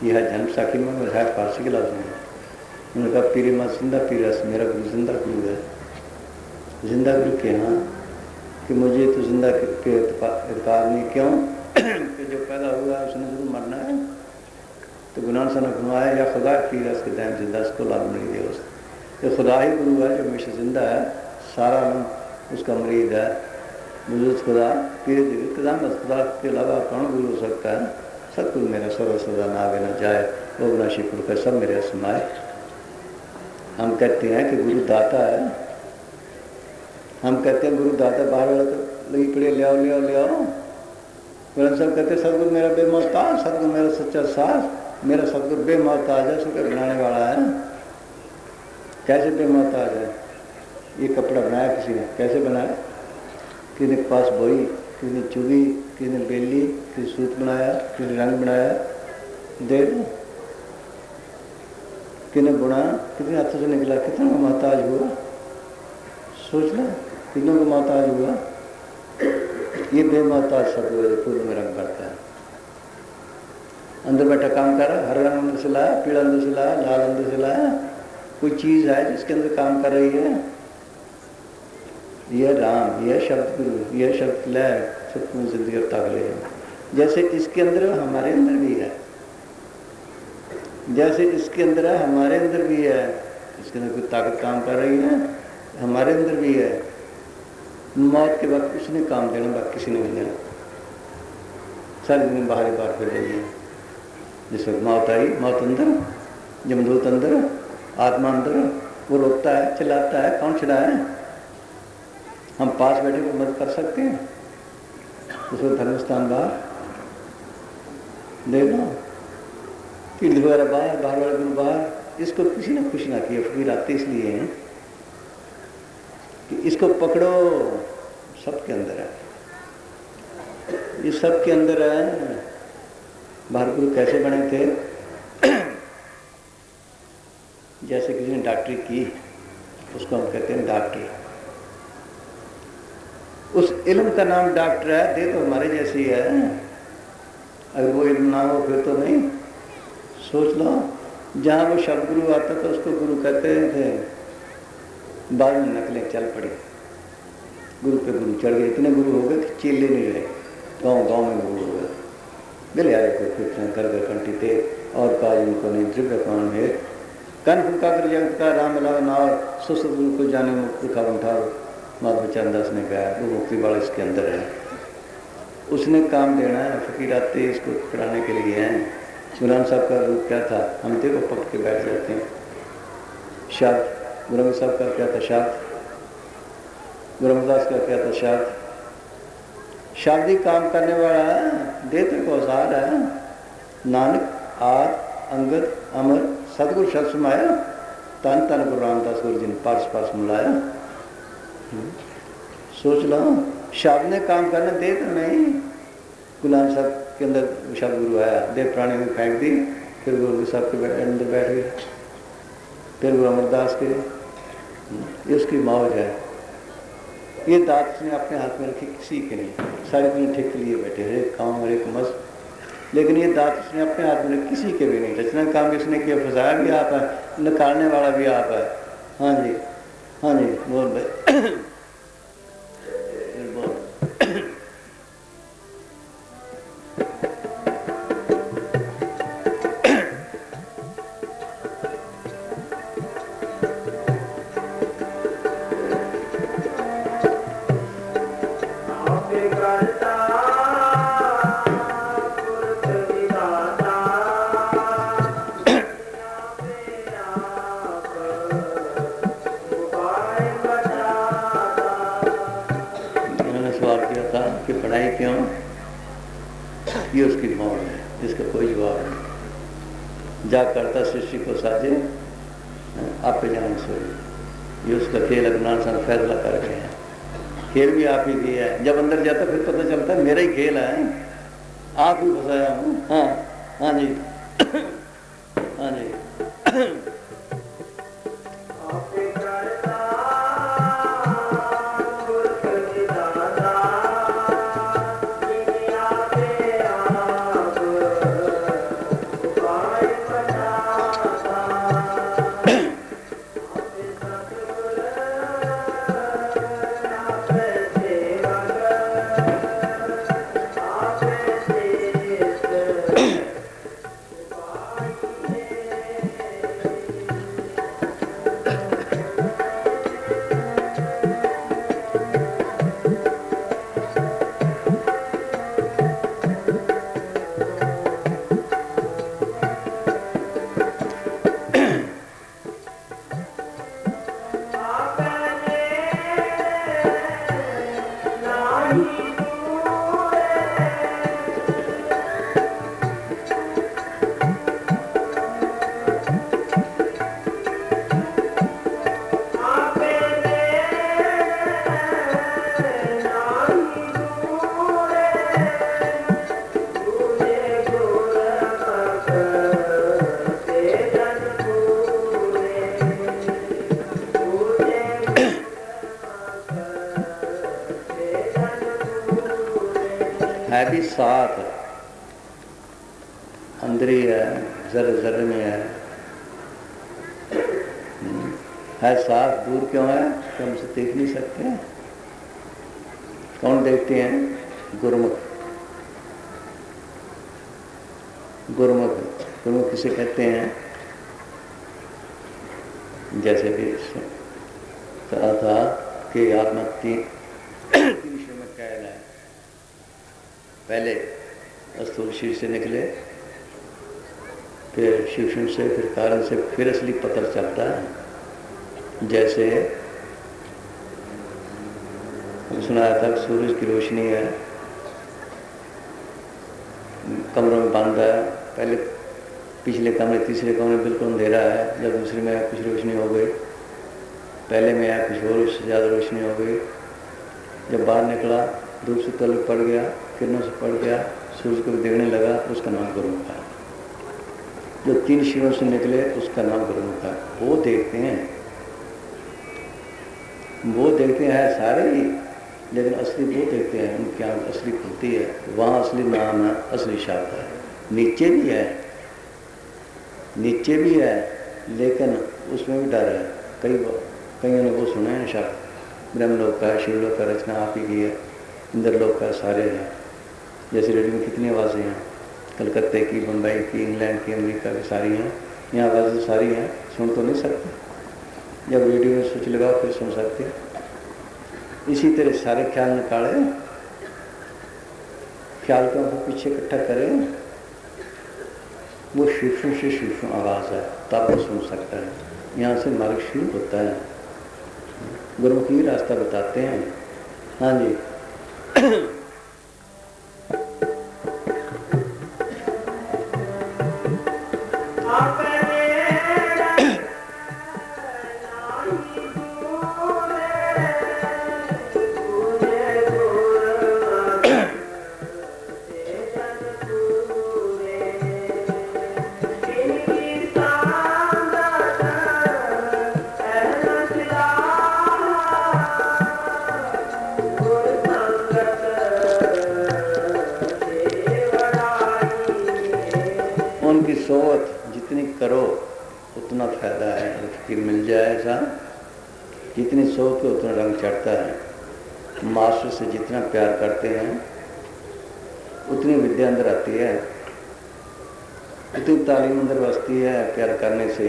यह है जन्म साखी में है, फारसी के लफ्ज़ में। उन्होंने कहा पीरी मत जिंदा पीर, मेरा गुरु जिंदा गुरु है। जिंदा गुरु के हाँ कि मुझे तो जिंदा के एतबार नहीं, क्यों कि जो पैदा हुआ है उसने जरूर मरना है। तो गुनाह से न घुमाया या खुदा पीर है उसके टाइम जिंदा, उसको लाभ नहीं दिया उसको। ये खुदा ही गुरु है जो हमेशा जिंदा है, सारा आलम उसका मरीज है। मुझे खुदा पीर खुदा के अलावा कौन गुरु हो सकता है। सतगुरु मेरा सर्व सदा ना आगे न जाए, वो गुना शिकुर का सब मेरे समाए। हम कहते हैं कि गुरु दाता है, हम कहते हैं गुरु दाता, बाहर वाला तो लगी पड़े ले आओ ले आओ ले आओ। गुरु साहब कहते हैं सतगुरु मेरा बेमोहताज, सतगुरु मेरा सच्चा साथ, मेरा सतगुरु बेमोहताज है, सुकर बनाने वाला है। कैसे बेमोहताज है? ये कपड़ा बनाया किसी ने, कैसे बनाया? किसी ने पास बोई, किसी ने चुगी, किसी ने बेली, किसी सूत बनाया, किसी ने रंग बनाया, दे किसी ने बुना, कितने हाथों से निकला, कितना का मोहताज हुआ? सोच लो कितनों का मोहताज हुआ। ये बेमोहताज सतगुरु फूल में रंग करता है। अंदर बैठा काम कर रहा है, हरा रंग अंदर से लाया, पीला अंदर से लाया, लाल अंदर से लाया, कोई चीज है जिसके अंदर काम कर रही है। यह राम, यह शब्द गुरु, यह शब्द लय सतगुरु जिंदगी और ताकले है। जैसे इसके अंदर हमारे अंदर भी है, जैसे इसके अंदर है हमारे अंदर भी है। इसके अंदर कोई ताकत काम कर रही है, हमारे अंदर भी है। मौत के वक्त उसने काम देना, बाकी किसी ने नहीं देना। सारी दिन बाहर बाहर फिर रही है। जिस वक्त मौत आई, मौत अंदर, जमदूत अंदर, आत्मा अंदर, वो रोकता है, चिल्लाता है, कौन चिल्लाए? हम पास बैठे को मदद कर सकते हैं। उसमें धर्मस्थान बाहर देख लो, तीर्थ वगैरह बाहर, बाहर वाले गुरु बाहर। इसको किसी ने खुश ना किया। फकीर आते इसलिए हैं कि इसको पकड़ो, सबके अंदर है, ये सबके अंदर है। बाहर गुरु कैसे बने थे? जैसे किसी ने डॉक्टरी की, उसको हम कहते हैं डॉक्टर। उस इल्म का नाम डॉक्टर है, दे तो हमारे जैसी है। अगर वो इल्म ना हो फिर तो नहीं। सोच लो, जहाँ वो शब्द गुरु आता था उसको गुरु कहते थे, बाद में नकलें चल पड़ी, गुरु पे गुरु चढ़ गए। इतने गुरु हो गए कि चेले नहीं रहे, गाँव गाँव में गुरु हो गए। बिल यारे को फिर कर गए कंटी थे और काज उनको नहीं द्रव्य कौन है कन फुका कर जगत का राम मिला नाव सुस्त को जाने मुक्ति का उठाओ। माधव चंदास ने कहा वो मुक्ति वाला इसके अंदर है, उसने काम देना है। फकीर आते इसको पढ़ाने के लिए हैं। गुरु साहब का रूप क्या था? हम देखो पकड़ के बैठ जाते हैं। शब्द गुरु साहब का क्या था? शब्द गुरु दास का क्या था? शब्द शाब्दी काम करने वाला है, देते को औजार है। नानक आद अंगद अमर सतगुरु शब्द सुमाया, तन तन गुरु रामदास गुरु जी ने पास पास मिलाया। सोच लो, शब्द ने काम करना, दे तो नहीं। गुलाम साहब के अंदर शब्द गुरु आया, दे प्राणी में फेंक दी, फिर गुरु साहब के अंदर बैठ गए, फिर गुरु अमरदास के। ये उसकी मौज है। ये दात उसने अपने हाथ में रखी, किसी के नहीं। सारे दिन ठेके लिए बैठे, हर एक काम हर एक मस्त, लेकिन ये दात उसने अपने हाथ में किसी के भी नहीं। रचना काम किसने किया? फंसाया भी आप है, निकालने वाला भी आप है। हाँ जी, हाँ जी, बोल भाई बोल। पढ़ाई क्यों? ये उसकी मौज है, जिसका कोई जवाब नहीं। जा करता सृष्टि को साजे, आप पे जान सोए। ये उसका खेल अगनान सन फैसला कर गए हैं। खेल भी आप ही किया है। जब अंदर जाता फिर पता चलता है मेरा ही खेल है, आप ही फंसाया हूँ। हाँ हाँ जी, हाँ जी। है भी साथ, अंदर ही है, जर जर में है साथ। दूर क्यों है? कि हम उसे देख नहीं सकते। कौन देखते हैं? गुरुमुख। गुरुमुख, गुरुमुख किसे कहते हैं? जैसे भी कहा था कि आत्मा तीन विषय में कैल है। पहले स्थूल शरीर से निकले, फिर सूक्ष्म से, फिर कारण से, फिर असली पता चलता है। जैसे सुनाया था सूरज की रोशनी है, कमरों में बांधा है। पहले पिछले कमरे, तीसरे कमरे बिल्कुल अंधेरा है, जब दूसरे में कुछ रोशनी हो गई, पहले में आया कुछ और उससे ज़्यादा रोशनी हो गई। जब बाहर निकला, धूप से तलक पड़ गया, किरणों से पड़ गया, सूरज को देखने लगा, उसका नाम गुरुमुख है। जो तीन शिरों से निकले उसका नाम गुरुमुख है। वो देखते हैं, वो देखते हैं सारे ही, लेकिन असली वो देखते हैं, उनकी आँख असली खुलती है। वहाँ असली नाम है, असली शब्द है। नीचे भी है, नीचे भी है, लेकिन उसमें भी डर है। कईयों ने वो सुना है शब्द, ब्रह्मलोक का, शिवलोक का रचना आप ही की है, इंद्रलोक का सारे हैं। जैसे रेडियो में कितनी आवाज़ें हैं, कलकत्ते की, मुंबई की, इंग्लैंड की, अमेरिका की सारी हैं। यहाँ आवाज़ें सारी हैं, सुन तो नहीं सकते, जब रेडियो में स्विच लगाओ फिर सुन सकते। इसी तरह सारे ख्याल निकाले, ख्याल को पीछे इकट्ठा करें, वो सूक्ष्म से सूक्ष्म आवाज़ है, तब वो सुन सकता है। यहाँ से मार्ग शुरू होता है। गुरुमुख ही रास्ता बताते हैं। हाँ जी। उनकी सोच जितनी करो उतना फायदा है, फकीर मिल जाए ऐसा। जितनी सोच को उतना रंग चढ़ता है। मास्टर से जितना प्यार करते हैं उतनी विद्या अंदर आती है, उतनी तालीम अंदर बसती है। प्यार करने से,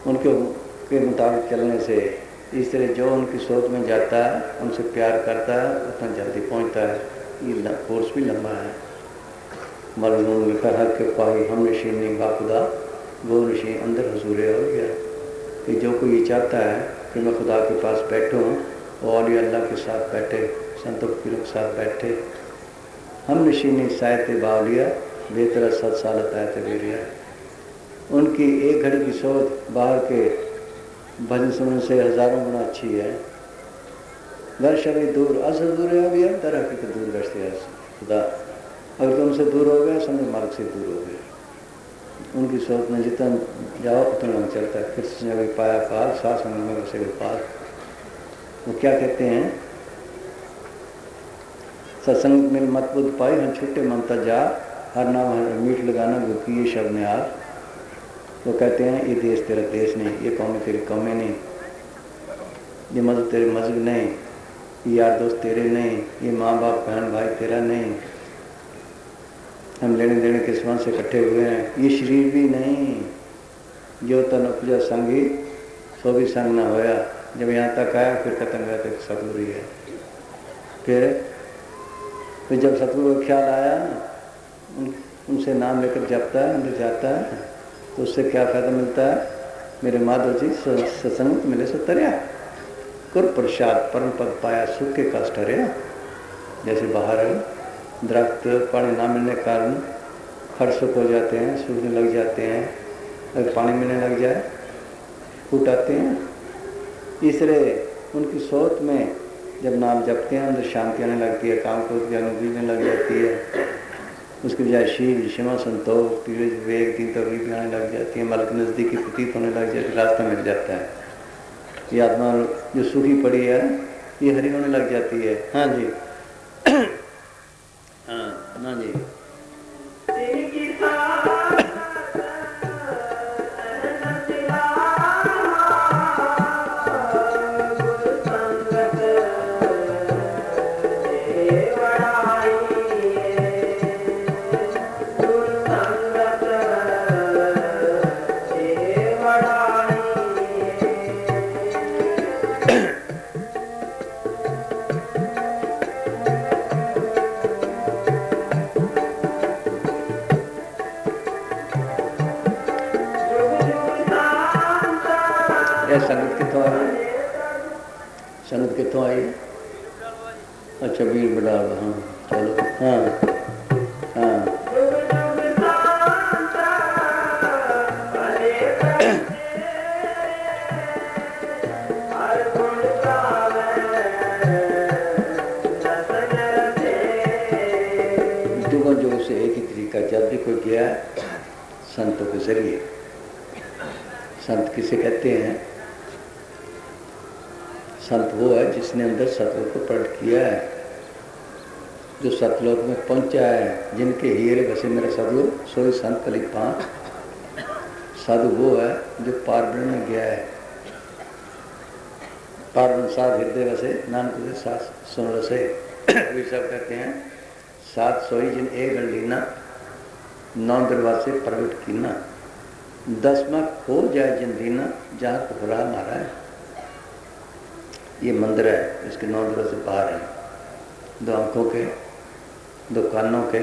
उनके के मुताबिक चलने से, इस तरह जो उनकी सोच में जाता है, उनसे प्यार करता है, उतना जल्दी पहुंचता है। ये कोर्स भी लंबा है। मरजून लिखा है कि पाई हम नशीनी बाखुदा, वो नशी अंदर हुजूरे हो गया। कि जो कोई ये चाहता है कि मैं खुदा के पास बैठूँ, वो औलिया अल्लाह के साथ बैठे, संतों पीरों के साथ बैठे। हम नशीनी सायत बावलिया, बेहतर 7 साल आयत बेरिया। उनकी एक घड़ी की सोच बाहर के भजन सुनने से हज़ारों गुना अच्छी है। घर शरी दूर असर दूर है, अभी दर हकीकत दूर गश्ते है खुदा। अगर तुमसे दूर हो गया, समझ मार्ग से दूर हो गए। उनकी सोच में जितना जाओ उतना लंग चलता है। फिर से पाया पाल, सास में वैसे पाल। वो क्या कहते हैं? सत्संग में मत बुद्ध पाई, हम छुट्टे ममता जा, हर नाम हर मीठ लगाना गुकी ये शब्द ने आप। वो कहते हैं ये देश तेरा देश नहीं, ये कौमें तेरी कौमें नहीं, ये मजहब तेरे मजहब नहीं, ये यार दोस्त तेरे नहीं, ये माँ बाप बहन भाई तेरा नहीं। हम लेने देने के समान से इकट्ठे हुए हैं। ये शरीर भी नहीं, जो तन उपजा संगी सो भी संग ना होया। जब यहाँ तक आया फिर खत्म गया तक सतगुरु ही है। फिर जब सतगुरु का ख्याल आया, उनसे नाम लेकर जपता है, अंदर जाता है, तो उससे क्या फ़ायदा मिलता है? मेरे माधव जी सत्संग मिले सो तरिया, कुर प्रसाद परम पद पाया, सुख के कष्ट हरिया। जैसे बाहर दरख्त पानी ना मिलने के कारण खड़ सुख हो जाते हैं, सूखने लग जाते हैं। अगर पानी मिलने लग जाए फूट आते हैं। इस तरह उनकी सोच में जब नाम जपते हैं, अंदर शांति आने लगती है, काम को मिलने लग जाती है। उसके बजाय शील, क्षमा, संतोष, धीरज, विवेक, दीन तकलीफ आने लग जाती है। मलक नज़दीकी प्रतीत होने लग जाती है, रास्ता मिल जाता है। ये आत्मा जो सूखी पड़ी है, ये हरी होने लग जाती है। हाँ जी। हाँ। हाँ जी। संगत कितों आई? संगत कितों आई? अच्छा वीर बड़ाल। हाँ चलो। हाँ हाँ जुगों जुगों से एक ही तरीका, जब भी कोई गया संतों के जरिए। संत किसे कहते हैं? संत वो है जिसने अंदर सतलोक को प्रकट किया है, जो सतलोक में पहुंचा है, जिनके हीरे बसे मेरे साधु सोई संत कली पांच। साधु वो है जो पारब्रह्म में गया है। पारब्रह्म साध हृदय बसे नानक सात सुन रसे। वे सब कहते हैं सात सोई जिन एक गंडीना 9 दरवाजे प्रकट कीना 10वां खो जाए जिन दीना जहाँ कुफरा मारा है। ये मंदिर है, इसके 9 दरवाजे बाहर हैं। 2 आंखों के, 2 कानों के,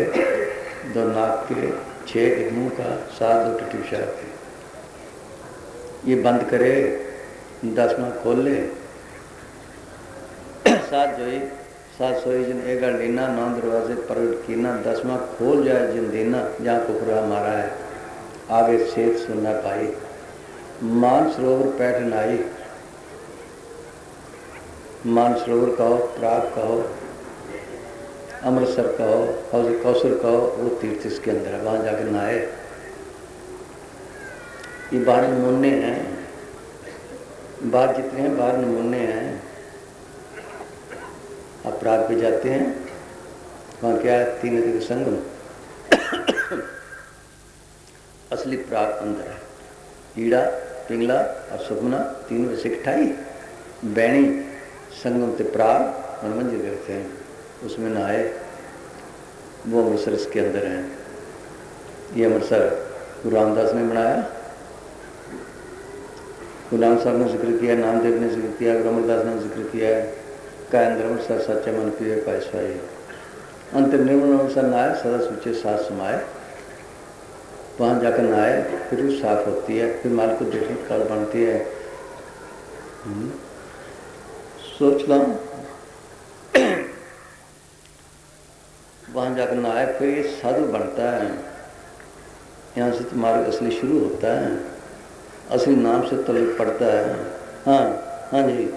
2 नाक के, 6 एक मुंह का, 7 2 टट्टी पेशाब के। ये बंद करे, 10वां खोल ले। 7 सोई जिन एक लीना 9 दरवाजे प्रगट कीना 10वां खोल जाए जिन दीना जहाँ कुफरा मारा है। आगे सेत सुनना पाई मानसरोवर पैठ नाई। मानसरोवर कहो, प्राग कहो, अमृतसर कहो, हौज कौसर कहो, वो तीर्थ इसके अंदर है। वहाँ जाकर नहाए। ये बाहर नमूने हैं, बाहर जितने हैं बाहर नमूने हैं। आप प्राग पे जाते हैं, वहाँ क्या है? 3 नदी का संगम। असली प्राग अंदर है। ईड़ा, पिंगला और सुखमना 3 में से 28 बैणी संगम से प्राग मनमंजिल करते हैं, उसमें नहाए। वो अमृतसर इसके अंदर है। ये अमृतसर गुरु रामदास ने बनाया। गुलाम साहब ने जिक्र किया, नामदेव ने जिक्र किया, गुरु अमरदास ने जिक्र किया है। कायंद्र अमृतसर सच्चे मन पिए पायसवाई। अंतिम निर्मल अमृतसर नहाए, सदा सूचे साथ समाए। वहाँ जाकर नहाए, फिर वो साफ होती है, फिर माल को देखने काल बनती है। सोच लो, वहाँ जाकर नहाए, फिर ये साधु बनता है। यहाँ से तो मार्ग असली शुरू होता है, असली नाम से तलक पड़ता है। हाँ हाँ जी।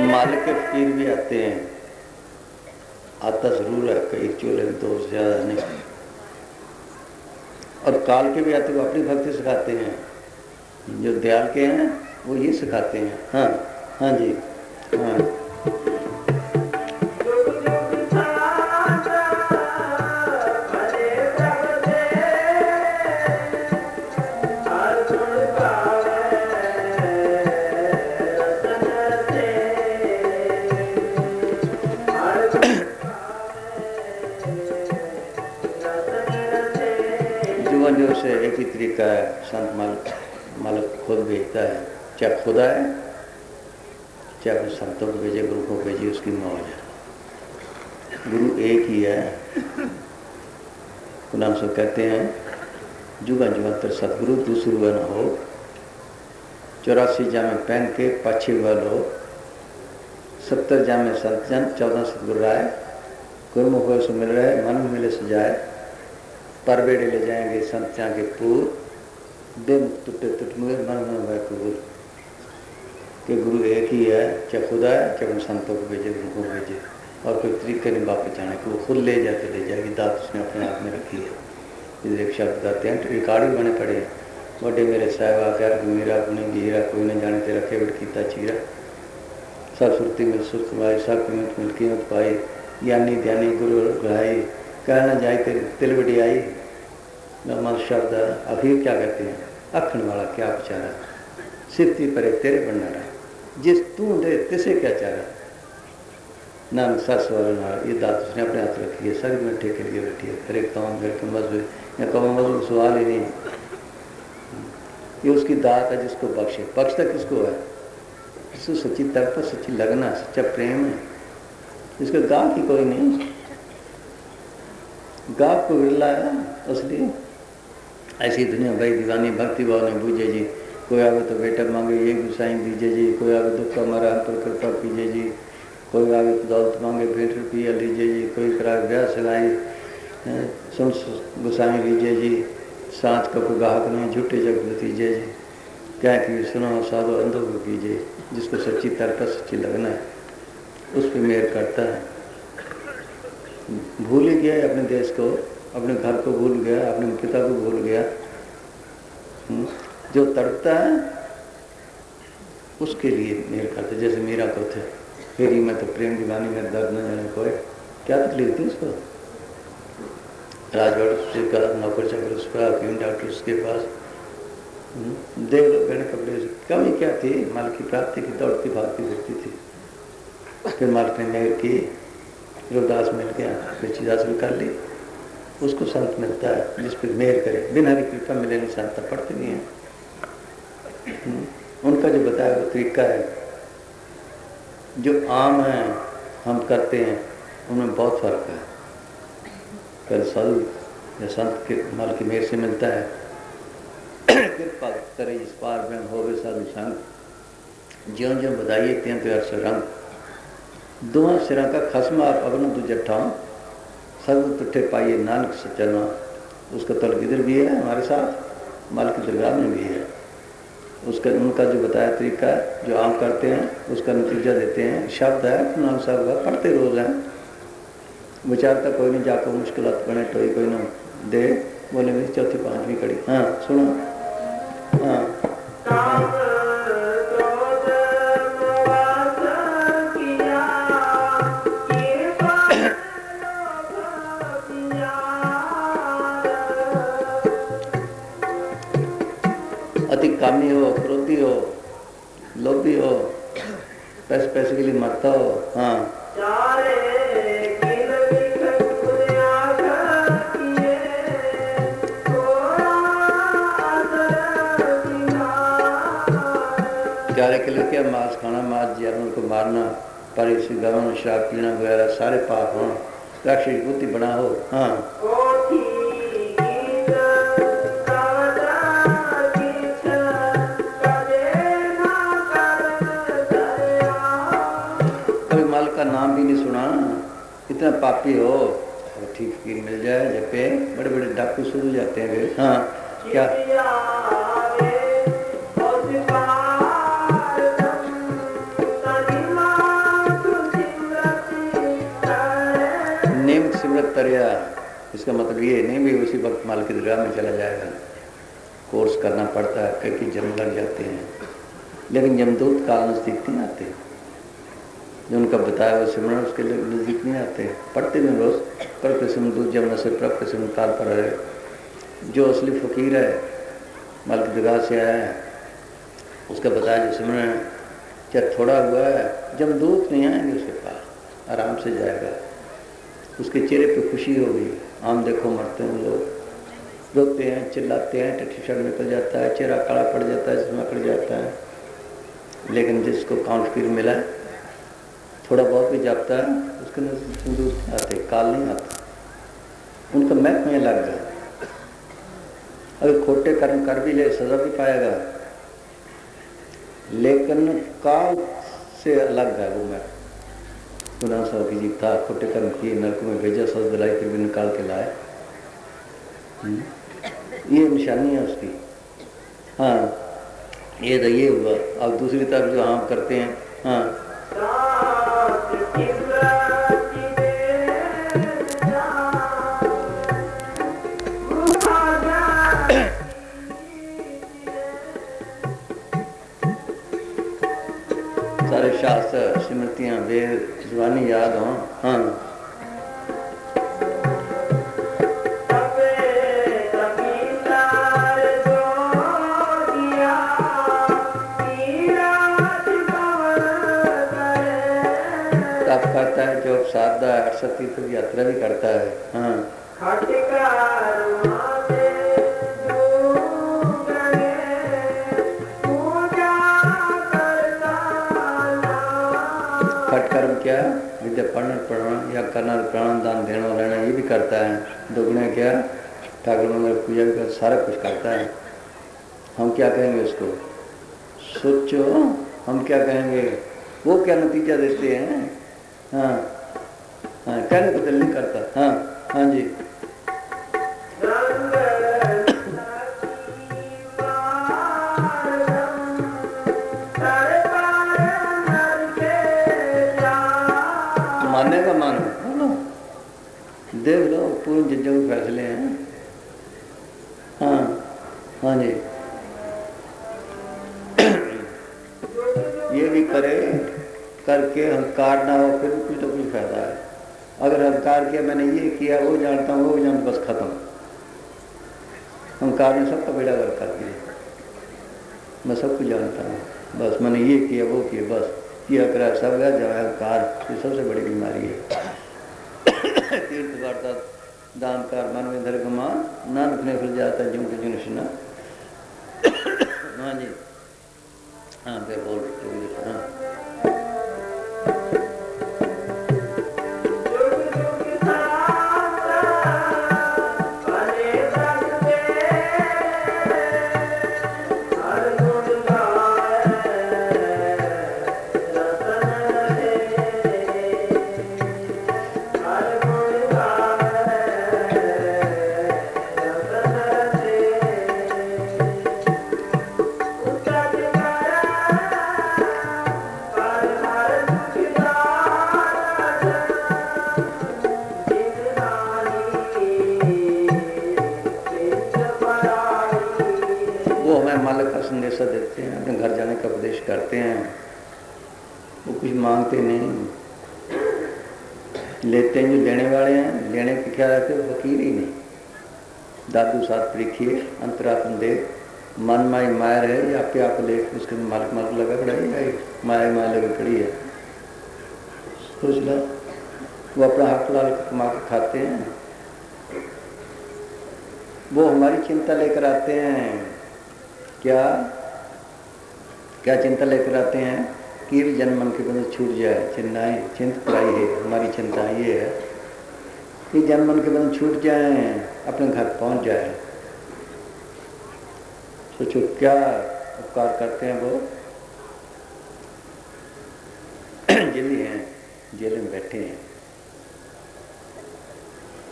मालिक के फकीर भी आते हैं, आता जरूर है, कई चोले में 2 से ज़्यादा नहीं। और काल के भी आते, वो अपनी भक्ति सिखाते हैं। जो दयाल के हैं वो ये सिखाते हैं। हाँ हाँ जी। हाँ जो से एक ही तरीका है। संत मालिक खुद भेजता है, चाहे खुदा है चाहे अपने संतों को भेजे, गुरु को भेजे, उसकी मौज है। गुरु एक ही है। गुलाम साहब कहते हैं जुगा जुगांतर सतगुरु दूसरू न हो। 84 जामे पहन के पाछे हुआ लो। 70 जामे संत जन 14 सतगुरु राय। गुरुमुख से मिल रहे मन में मिले सजाए। पर बेड़े ले जाएंगे संत के पूर। दिन टुटे टुटमुए मन में वह कबूल। कि गुरु एक ही है, चाहे खुदा है चाहे संतों को भेजे, गुरु को भेजे। और कोई तरीके नहीं वापस जाने कि वो खुद ले जाते ले जाएगी। दात उसने अपने हाथ में रखी है। इधर एक शब्द गाते हैं, रिकॉर्ड भी बने पड़े। बड़े मेरे साहब आकर मेरा अपने हीरा कोई न जाने तेरा केवट कीता चीरा। सब सुरती में सुस्त माई सब कीमत में कीमत पाई ज्ञानी ध्यानी गुरु गहाई कहना जाए तेरी तिल वडियाई। नमन शब्द अभी क्या कहते हैं अखन वाला क्या बेचारा सिरती परे तेरे भंडारा जिस तू दे तिसे क्या चारा। नाम सस वाला ये दात उसने अपने हाथ रखी है सर में ठेके लिए बैठी है हरे काम घर के मजबूत या कम मजबूत सवाल ही नहीं। ये उसकी दात है जिसको बख्शे बख्शता किसको है जिसको सच्ची तर्क सच्ची लगना सच्चा प्रेम है जिसका गाप ही कोई नहीं गाप को विरला है असली। ऐसी दुनिया भाई दीवानी भक्ति भाव ने बूझे जी। कोई आवे तो बेटा मांगे ये गुसाई दीजिए जी। कोई आवे दुख का मारा हम पर कृपा कीजिए जी। कोई आवे तो दौलत मांगे भेंट रुपया लीजिए जी। कोई करा ब्याह सगाई सुन गुसाई लीजिए जी। सांच का कोई गाहक नहीं झूठे जग भतीजे जी। क्या कि सुनो साधो अंधों को कीजिए जिसको सच्ची तर्क सच्ची लगना है उस पर मेहर करता है। भूल ही गया अपने देश को अपने घर को भूल गया अपने पिता को भूल गया। जो तड़पता है उसके लिए मेहर करते जैसे मीरा को थे फेरी में तो प्रेम दीवानी में दर्द न जाने कोई क्या तकलीफ थी उसको। राजगढ़ का नौकर चाकर उस पर डॉक्टर उसके पास देख लो गहने कपड़े कमी क्या थी माल की प्राप्ति की दौड़ती भागती फिरती थी। फिर मालिक ने मेहर की रोदास मिल गया फिर चीज हासिल कर ली उसको संत मिलता है जिस पर मेहर करे बिना हरी कृपा मिले नहीं संत पढ़ते नहीं है। उनका जो बताया वो तरीका है जो आम है हम करते हैं उनमें बहुत फर्क है। कल सल या संत के माल की मेहर से मिलता है कृपा करे इस पार में हो गए साधु संग ज्यों ज्यों बधाइए त्यों त्यों हर्ष रंग। दोहा सिरा का खसमा अवन दुजट्ठा सब तुठे पाइए नानक सचना। उसका तल इधर भी है हमारे साथ माल की दरगाह में भी है। उसका उनका जो बताया तरीका जो आम करते हैं उसका नतीजा देते हैं। शब्द है नाम साहब का पढ़ते रोज हैं विचारता कोई नहीं जाकर मुश्किलात बने टोई कोई ना दे बोले मेरी चौथी पांचवी कड़ी। हाँ सुनो हाँ अति कामी हो क्रोधी हो लोभी हो पैसे के लिए मरता हो। हाँ प्यारे के लिए क्या मांस खाना मांस जानवर को मारना पर इसी गवन शराब पीना वगैरह सारे पाप हों राक्षस बुद्धि बना हो। हाँ कभी माल का नाम भी नहीं सुना इतना पापी हो और ठीक फकीर मिल जाए जब बड़े बड़े डाकू शुरू हो जाते हैं। हाँ क्या तरिया इसका मतलब ये नहीं भी उसी वक्त माल की दरगाह में चला जाएगा। कोर्स करना पड़ता है कई जन्म लग जाते हैं लेकिन यमदूत काल नजदीक नहीं आते। जो उनका बताया हुआ सिमरन उसके लिए नजदीक नहीं आते। पढ़ते में रोज पर सिमदूत जब नशे प्रभ के काल पर है। जो असली फकीर है माल की दरगाह से आया है उसका बताया जो सिमरन चाहे थोड़ा हुआ है यमदूत नहीं आएंगे उसके पास आराम से जाएगा। उसके चेहरे पे खुशी होगी। आम देखो मरते हैं लोग रोते हैं चिल्लाते हैं टट्टी शर्ट निकल जाता है चेहरा काला पड़ जाता है जिसमें अकड़ जाता है। लेकिन जिसको काउंट फिर मिला है थोड़ा बहुत भी जागता है उसके नजदीक आते काल नहीं आता। उनका महत्व में लग गया। अगर खोटे कर्म कर भी ले सजा भी पाएगा लेकिन काल से अलग है वो महत्व। गुनाह साहब की जीत था खोटे कर्म किए नरक में भेजा सज दिलाई फिर भी निकाल के लाए। ये निशानी है उसकी। हाँ ये तो ये हुआ। अब दूसरी तरफ जो हम करते हैं हाँ सारे शास्त्र स्मृतियां वेद जुबानी याद हों। हाँ तप करता है जो साधा 68 तीर्थ की यात्रा भी करता है। हाँ खट कर्म क्या विद्या पढ़ना या करना प्राण दान देना रहना ये भी करता है। दुगुने क्या ठाकुर मंदिर पूजा भी कर, सारा कुछ करता है। हम क्या कहेंगे उसको? सोचो हम क्या कहेंगे? वो क्या नतीजा देते हैं? हाँ हाँ कहने को दिल नहीं करता। हाँ हाँ जी मानने का मानो देख लो पूर्ण चीजों के फैसले हैं। हाँ हाँ जी ये भी करे करके अहंकार ना हो फिर कुछ तो कुछ फायदा है। अगर अहंकार किया मैंने ये किया वो जानता हूँ वो जान बस खत्म। अहंकार ने सबका बेड़ा गर्क कर दिया। मैं सब कुछ जानता हूँ बस मैंने ये किया वो किया बस किया करा सब है। जब अहंकार ये सबसे बड़ी बीमारी है। तीर्थ वार्ता दान कार मन में धर्गमा नानक ने फिर जाता है जुन जुन सुना। हाँ जी हाँ फिर बोल रहे हाँ देते हैं अपने घर जाने का उपदेश करते हैं। वो कुछ मांगते नहीं लेते हैं। जो देने वाले हैं लेने के क्या रहते हैं फकीर ही नहीं। दादू साथ प्रीखिए अंतरात्म दे मन माई मायर है या पे आप ले उसके मालिक मालिक लगा खड़ा है माया माया लगी खड़ी है। सोच लो वो अपना हक लाल कमा के खाते हैं। वो हमारी चिंता लेकर आते हैं। क्या क्या चिंता लेकर आते हैं कि जन्म मन के बंधन छूट जाए। चिन्नाई चिंत पराई है। हमारी चिंता ये है कि जन्म मन के बंधन छूट जाए अपने घर पहुंच जाए। सोचो क्या उपकार करते हैं वो। जेली हैं जेल में बैठे हैं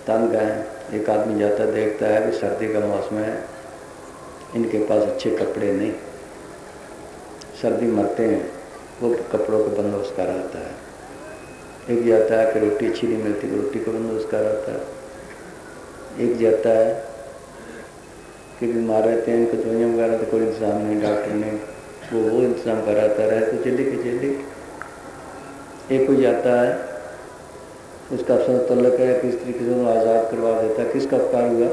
तंग हैं। एक आदमी जाता देखता है कि सर्दी का मौसम है इनके पास अच्छे कपड़े नहीं सर्दी मरते हैं वो कपड़ों का बंदोबस्त कर आता है। एक जाता है कि रोटी अच्छी नहीं मिलती तो रोटी का बंदोबस्त कर आता है। एक जाता है कि बीमार रहते हैं इनको दवाइयाँ वगैरह तो कोई इंतजाम नहीं डॉक्टर ने वो इंतजाम कराता रहे तो जल्दी के जल्दी। एक कोई जाता है उसका अफसर तल्लक है किस तरीके से वो आज़ाद करवा देता है। किसका उपकार हुआ?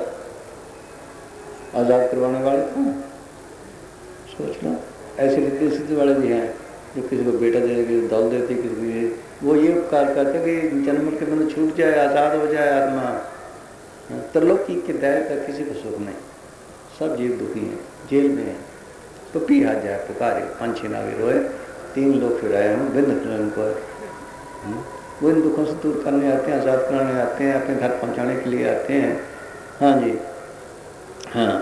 आज़ाद करवाने वाले कौन? सोच लो। ऐसे रीति स्थिति वाले भी हैं जो किसी को बेटा दे किसी को दौल देते किसी को वो ये उपकार करते कि जन्म के बंधन छूट जाए आज़ाद हो जाए आत्मा। त्रिलोकी के दायरे का किसी को सुख नहीं। सब जीव दुखी हैं जेल में हैं। तो पी हाथ जाए पुकारे पंछी नावे रोए 3 लोग फिर आए हम बिंद उनको वो इन दुखों से दूर करने आते हैं आज़ाद कराने आते हैं अपने घर पहुँचाने के लिए आते हैं। हाँ जी हाँ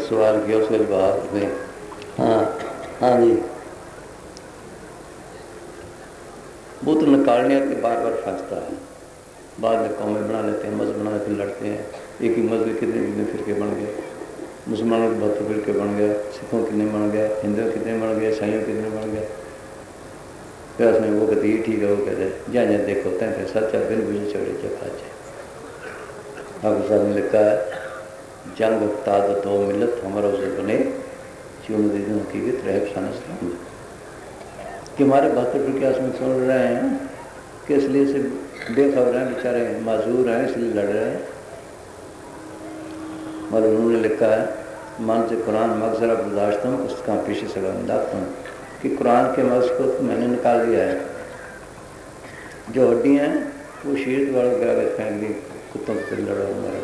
एक सवाल किया, उसका जवाब में हाँ हाँ जी, वो तो निकालने के बार बार फंसता है, बाद में कौमें बना लेते हैं, मज़हब बना लेते, लड़ते हैं। एक ही मज़हब कितने फिरके बन गए, मुसलमानों के 72 फिरके बन गए, सिखों कितने बन गए, हिंदुओं कितने बन गए, ईसाइयों कितने बन गए। फिर उसमें वो कहते ये ठीक है, वो कहते जहाँ जहाँ देखो होते हैं, फिर सच्चा बिन बुझे चढ़े चखाचे। हाफिज़ साहब ने लिखा है, जंग ताद तो मिलत हमारा उसे बने चून दीदी हकीकत रह फसाना कि हमारे 72 फिरके उसमें सुन रहे हैं कि इसलिए से बेखबर हैं, बेचारे माजूर हैं, इसलिए लड़ रहे हैं। और उन्होंने लिखा है, मन से कुरान मगजरा बर्दाश्त हूँ, उसका पीछे से अंदाज हूँ कि कुरान के मगज को तो मैंने निकाल दिया है, जो हड्डियाँ हैं वो शीर वालों के आगे फेंक दी, कुत्तों को लड़ो मरो।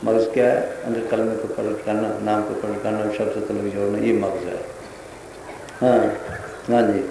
मगज क्या है? अंदर कलमे को पलटाना, नाम को पलटाना, शब्द से तलब जोड़ना, ये मगज है। हाँ हाँ जी,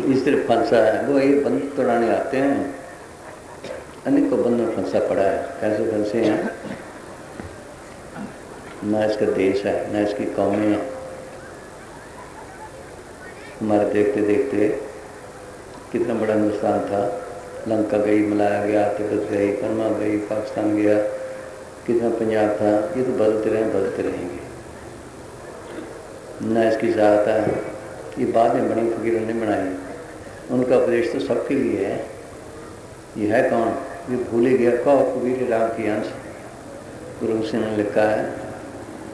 इस तरह फंसा है वो, ये बंद तोड़ाने आते हैं, अनेक को बंधन फंसा पड़ा है। कैसे फंसे हैं? ना इसका देश है, ना इसकी कौमें हैं। हमारे देखते देखते कितना बड़ा हिंदुस्तान था, लंका गई, मलाया गया, तिब्बत गई, बर्मा गई, पाकिस्तान गया, कितना पंजाब था। ये तो बदलते रहे, बदलते रहेंगे। ना इसकी ज़ात है, ये बाद में बनी, फकीरों ने बनाई। उनका उपदेश तो सबके लिए है। ये है कौन? ये भूले गया कौ कबीर राम की अंश। गुरु सिंह ने लिखा है,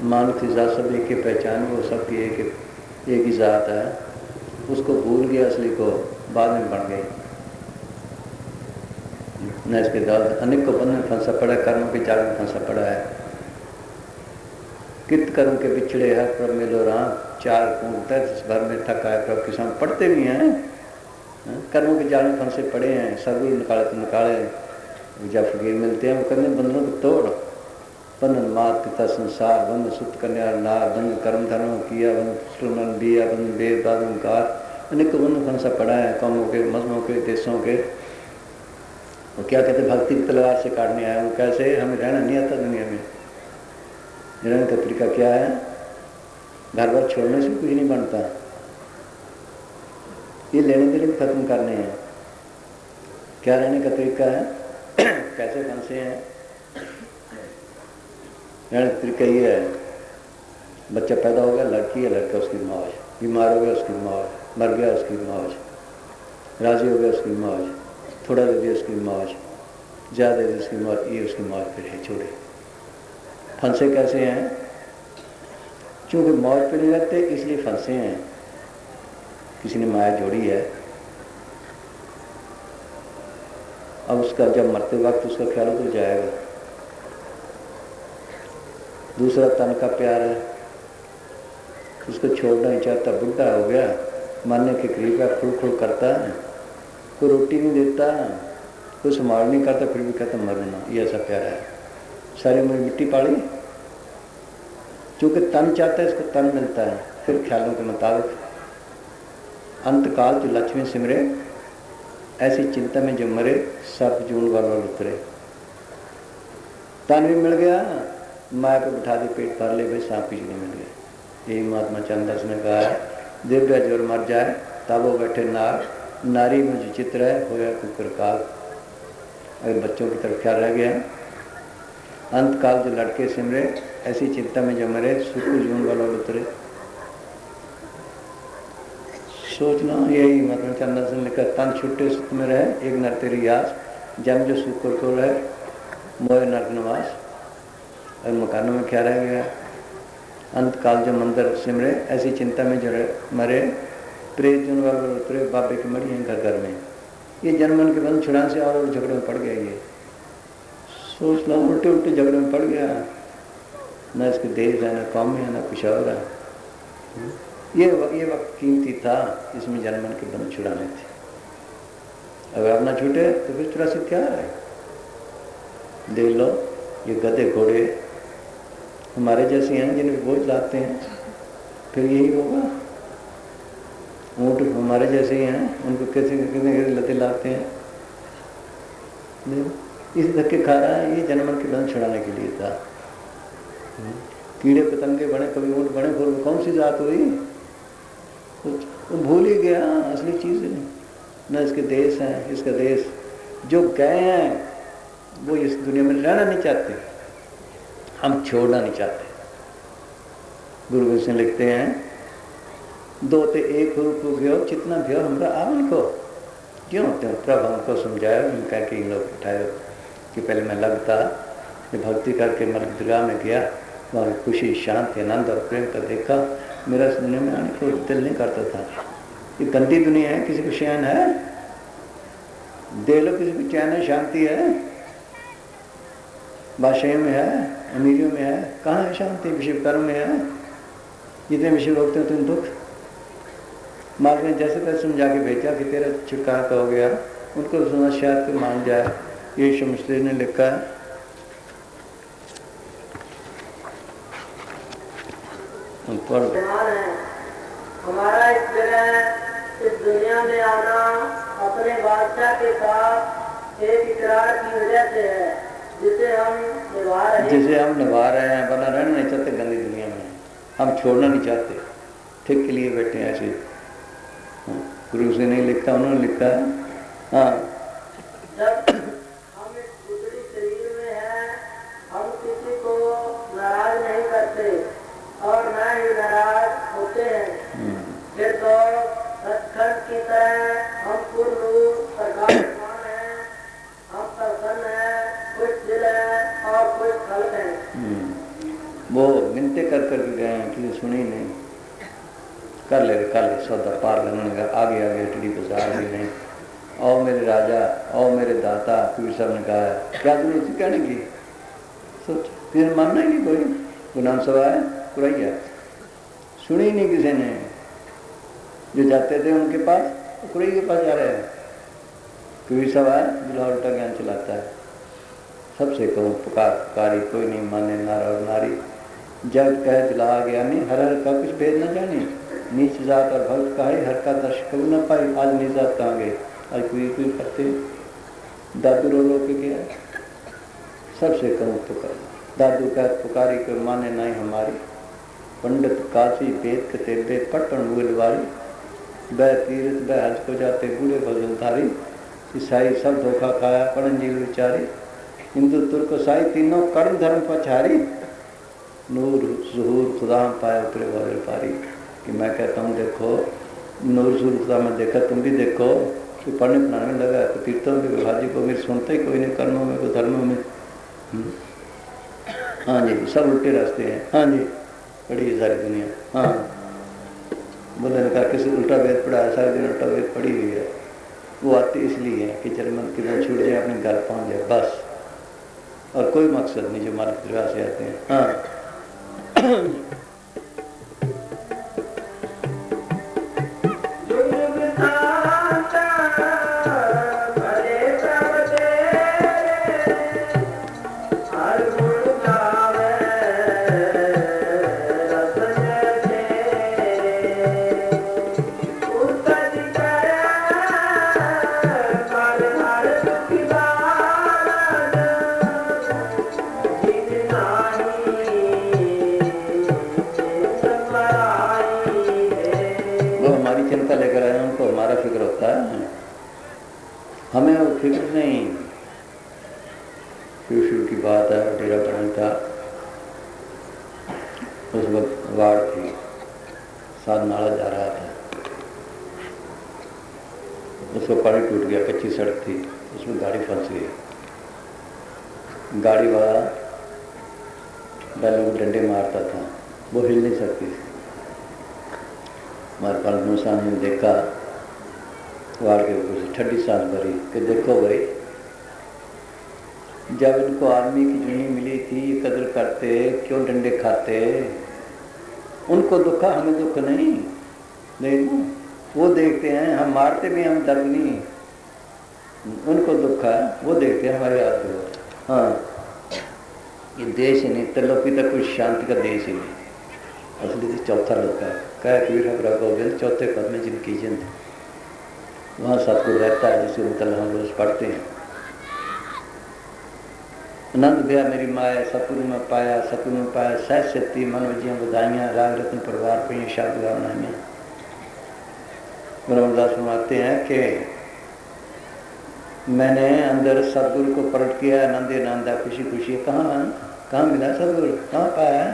मानव की ज़ात सब एक ही पहचान, वो सबकी एक ही ज़ात है। उसको भूल गया, असली को बाद में बन गई। न इसके दाद अनेक को बंधन फंसा पड़ा, कर्मों के जाल में फंसा पड़ा है। कित कर्म के बिछड़े है प्रभ मिलो राम, चार कुंत भर में थका है प्रभ किसान। पढ़ते भी हैं, कर्मों के जाल में फंसे पड़े हैं। सदगुरु निकाले तो निकाले, जब फकीर मिलते हैं वो करने बंधनों को तोड़। बंधन मात पिता संसार, बंधन सुत कन्या नार, बंधन कर्म धर्म किया, बंधन सुनन दिया, बंधन वेद बाद ओंकार। अनेक को बंधन फंसा पड़ा है, कौमों के, मजहबों के, देशों के। वो क्या कहते, भक्ति की तलवार से काटने आए। वो कैसे? हमें रहना नहीं आता दुनिया में। रहने का तरीका क्या है? घर बार छोड़ने से कुछ नहीं बनता। ये लेने देने खत्म करने हैं। क्या रहने का तरीका है? कैसे फंसे हैं? रहने का तरीका ये है, बच्चा पैदा हो गया, लड़की है लड़का, उसकी मौज। बीमार हो गया, उसकी मौज। मर गया, उसकी मौज। राजी हो गया, उसकी मौज। थोड़ा दे दिया, उसकी मौज। ज़्यादा दे दी, उसकी मौज। ये उसकी मौज फिर है, छोड़े। फंसे कैसे हैं? क्योंकि मौज पे नहीं रहते, इसलिए फंसे हैं। किसी ने माया जोड़ी है, अब उसका जब मरते वक्त उसका ख्याल तो जाएगा। दूसरा तन का प्यार है, उसको छोड़ना नहीं चाहता, बुढ़ा हो गया, मरने के करीब है, खुल खुल करता है, कोई रोटी नहीं देता, कोई संभाल नहीं करता, फिर भी कहता मरना। ये ऐसा प्यार है। सारी उम्र मिट्टी पाली, चूँकि तन चाहता है, इसको तन मिलता है। फिर ख्यालों के मुताबिक अंतकाल जो लक्ष्मी सिमरे, ऐसी चिंता में जो मरे, सब जून वाल उतरे। तन भी मिल गया, माया पे बिठा दी, पेट भर ले, भाई सांप बिजली मिल गया। यही महात्मा चंद्रदास ने कहा है, दिव्य जोर मर जाए तब वो बैठे नार, नारी में जो चित्र है होया कुकर काल। अगर बच्चों की तरफ ख्याल रह गया। अंत काल जो लड़के सिमरे, ऐसी चिंता में जो मरे, सुखु जीवन वाला उतरे। सोचना यही मतलब चंदन से लिखा, तन छुट्टे सुख में रहे, एक नर तेरी यास, जम जो सुख को रहे, मोह नरक निवास। और मकानों में क्या रह गया। अंत काल जो मंदिर सिमरे, ऐसी चिंता में जो मरे, प्रेत जन वाले उतरे, बाबे की मड़ी हैं घर घर में। ये जनमन के बंद छुड़ाने से और झगड़े में पड़ गया। ये सोच लो, उल्टे उल्टे झगड़े में पड़ गया। न इसके देश है, न कौम है, न कुछ और है। ये वक्त कीमती था जिसमें जनमन के बंद छुड़ाने थे। अगर आप ना छूटे तो फिर थोड़ा सा क्या है। देख लो, ये गधे घोड़े हमारे जैसे हैं जिन्हें बोझ लाते हैं, फिर यही होगा। ऊँट हमारे जैसे ही हैं, उनको कैसे कितने लते लाते हैं। इस धक्के खा रहा है। ये जनमन के बंध छुड़ाने के लिए था। कीड़े पतंगे बने, कभी ऊँट बने, फिर कौन सी जात हुई, वो भूल ही गया असली चीज़ है। न इसके देश हैं, इसका देश जो गए हैं वो इस दुनिया में रहना नहीं चाहते, हम छोड़ना नहीं चाहते। गुरु गोविंद सिंह लिखते हैं, दो ते एक रूप भ्यो चितना भ्यो हमरा आवन को। क्यों त्यों प्रभु हमको समझाया, उनका कि इन लोग उठाए कि पहले मैं लगता भक्ति करके मर्दगाह में गया, वहाँ खुशी शांति आनंद और प्रेम का देखा, मेरा इस दुनिया में आने को दिल नहीं करता था। ये गंदी दुनिया है, किसी को चैन है, देख लो किसी को चैन है, शांति है, बादशाही में है, अमीरियों में है, कहाँ है शांति, विषय कर्म में है। जितने विषय रोकते हैं तुम दुख। मार्ग ने जैसे तैसे समझा के भेजा कि तेरा छुटकारा तो हो गया, उनको सुना शायद तो मान जाए। ये शमश्री ने लिखा है, हमारा इस जगह इस दुनिया में आना अपने बादशाह के साथ एक इकरार की वजह से है, जिसे हम निभा रहे हैं। वरना रहना नहीं चाहते गंदी दुनिया में, हम छोड़ना नहीं चाहते, ठीक के लिए बैठे हैं ऐसे। गुरु से नहीं लिखा, उन्होंने लिखा है। हाँ, जब हम इस गुजरी शरीर में हैं, हम किसी को नाराज नहीं करते और न ही नाराज होते हैं। फिर तो सचखंड की तरह हम पूर्ण रूप प्रकाशमान हैं, हम प्रसन्न हैं, कुछ दिल है और कुछ खल्क है। वो मिनते कर कर गए हैं कि सुनी नहीं, कर ले सौदा पार लेने आगे आगे टिड़ी बाजार भी नहीं। और मेरे राजा, और मेरे दाता, कबीर साहब ने कहा है, क्या जरूरत थी कहने की। सोच, फिर मानना ही नहीं कोई। गुनाम सभा है, पुरैया सुनी ही नहीं किसी ने। जो जाते थे उनके पास, कुरैया के पास जा रहे हैं। कबीर साहब है, दूल्हा उल्टा ज्ञान चलाता है। सबसे कहूँ पुकारी कोई नहीं माने, नार और नारी जग कहे दिला ज्ञानी, हर हर का कुछ भेद न जानी। नीच जात और भक्त कहे, हर का दर्श कभी न पाई। आज नीच जात कहाँ गए, आज कोई करते दादू रो के गया। सबसे कहूँ पुकार, दादू कह पुकारी को माने नहीं हमारी। पंडित काशी वेद के तेरे पट्टन मुगलवारी, वह तीर्थ वह हज को जाते बूढ़े भजनधारी। ईसाई सब धोखा खाया पढ़न जीव विचारी, हिंदू तुर्क ईसाई तीनों कर्म धर्म पछारी। नूर ज़हूर खुदा पाया उतरे वाले पारी। कि मैं कहता हूँ देखो, नूर ज़हूर खुदा में देखा, तुम भी देखो कि पढ़ने पढ़ाने में लगा तो कीर्तन भी विभाजी को मेरे सुनते ही कोई नहीं, कर्मों में कोई धर्मों में। हाँ जी, सब उल्टे रास्ते हैं। हाँ जी, पढ़ी है सारी दुनिया। हाँ, बोले कहा किसी उल्टा वेद पढ़ा है, सारी दिन उल्टा वेद पढ़ी हुई है। वो आती इसलिए है कि जन्मन किधर छूट जाए, अपने घर पहुँच जाए, बस, और कोई मकसद नहीं जो मार्ग दरगाह से आते हैं। हाँ बात है, डेरा बना था, उस वक्त बाढ़ थी, साथ नाला जा रहा था, उसका पानी टूट गया, कच्ची सड़क थी, उसमें गाड़ी फंस गई। गाड़ी वाला बैलों को डंडे मारता था, वो हिल नहीं सकती थी। हमारे पास मूसा ने देखा, वाड़ के ऊपर से ठंडी सांस भरी कि देखो भाई, जब इनको आर्मी की जुनी मिली थी, ये कदर करते, क्यों डंडे खाते? उनको दुख, हमें दुख नहीं। लेकिन वो देखते हैं हम मारते भी, हम दर्द नहीं, उनको दुख है, वो देखते हैं हमारे हाथ में। हाँ, ये देश ही नहीं, त्रिलोकी तक कोई शांति का देश ही नहीं। असली तो चौथा लोक है, कह कबीर गोविंद चौथे पद में जिनकी जिंद, वहाँ सतगुरु रहता है, जिसके मतलब हम रोज पढ़ते हैं। आनंद भैया मेरी माया सतगुरु में पाया, सतगुरु में पाया, सहज शक्ति मन वजियाँ बधाइयाँ, राग रत्न परिवार पे शब्द गावनाइयाँ। गुरु अमरदास फरमाते हैं कि मैंने अंदर सतगुरु को प्रकट किया, आनंदे आनंदा खुशी खुशी। कहाँ मिला सतगुरु, कहाँ पाया?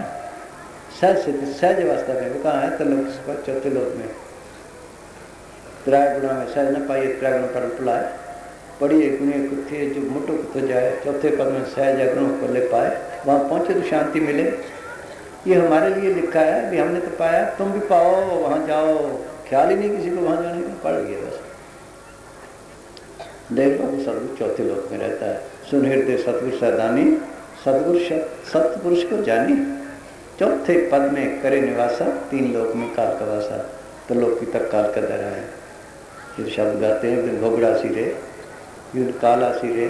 सहज शक्ति सहज अवस्था में, वो कहाँ है? त्रिलोक चौथे लोक में, त्राय गुणा में सहज न पाइए, त्राय गुण पर पुलाए, पढ़िए गुणे कुत्थे जो मुटो कुत्थे जाए, चौथे पद में सहज अग्रह को ले पाए, वहाँ पहुँचे तो शांति मिले। ये हमारे लिए लिखा है भी, हमने तो पाया, तुम भी पाओ, वहाँ जाओ। ख्याल ही नहीं किसी को वहाँ जाने का, पढ़ गया बस। देख लो सतगुरु चौथे लोक में रहता है। सुन हृदय सतगुरु सदानी, सतगुरु सतपुरुष को जानी, चौथे पद में करे निवासा, तीन लोक में काल का वासा, तो लोक की तक काल का दरा है। फिर शब्द गाते हैं, घोगड़ा सिरे, युद्ध काला सिरे,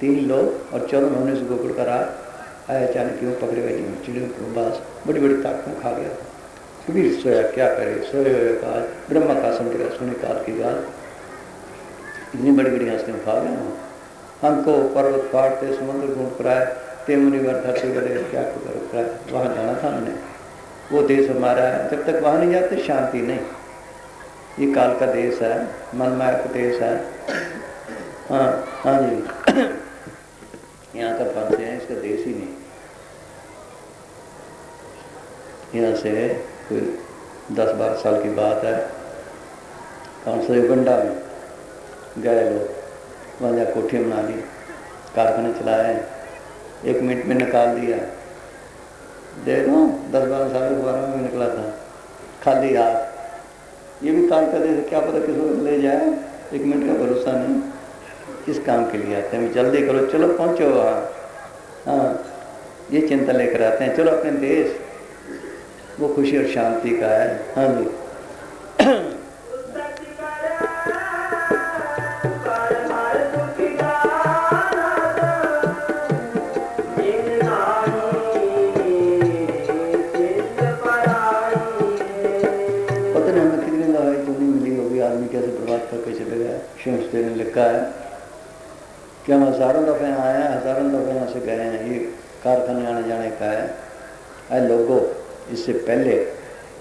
तीन लोग और 14 महीने से गोकुल का रात आया, अचानक क्यों पकड़े गए चिड़ियों के बास, बड़ी बड़ी ताकतों खा गया। कबीर सोया क्या करे, सोए हुए काज ब्रह्मा का समझ सुने काल की बात, इतनी बड़ी बड़ी हस्तियाँ खा गया। हमको पर्वत फाड़ते समुद्र घूट कराए, ते मुनिवर धरती करे, क्या कराए, वहाँ जाना था हमने, वो देश हमारा है। जब तक वहाँ नहीं जाते शांति नहीं। ये काल का देश है, मन माया का देश है। हाँ जी, यहाँ का फंसे हैं, इसका देश ही नहीं। यहाँ से कोई 10-12 साल की बात है, कौन सा युगंडा में गए लोग, वहाँ जा कोठी बना ली, कारखाने चलाए, 1 मिनट में निकाल दिया। देखो 10-12 साल के बारे में निकला था, खाली हाथ। ये भी काल का देश, क्या पता किसी को ले जाए, 1 मिनट का भरोसा नहीं। किस काम के लिए आते हैं, जल्दी करो, चलो पहुँचो वहाँ। हाँ, ये चिंता लेकर आते हैं, चलो अपने देश, वो खुशी और शांति का है। हाँ जी, पता नहीं हमें कितनी दवाई क्यों नहीं मिली होगी, आदमी कैसे बर्बाद करके चले गया। शिवस्ते ने लिखा है कि हम हज़ारों दफ़े आए हैं, हज़ारों दफ़े यहाँ से गए हैं, ये कारखाने आने जाने का है। ऐ लोगों, इससे पहले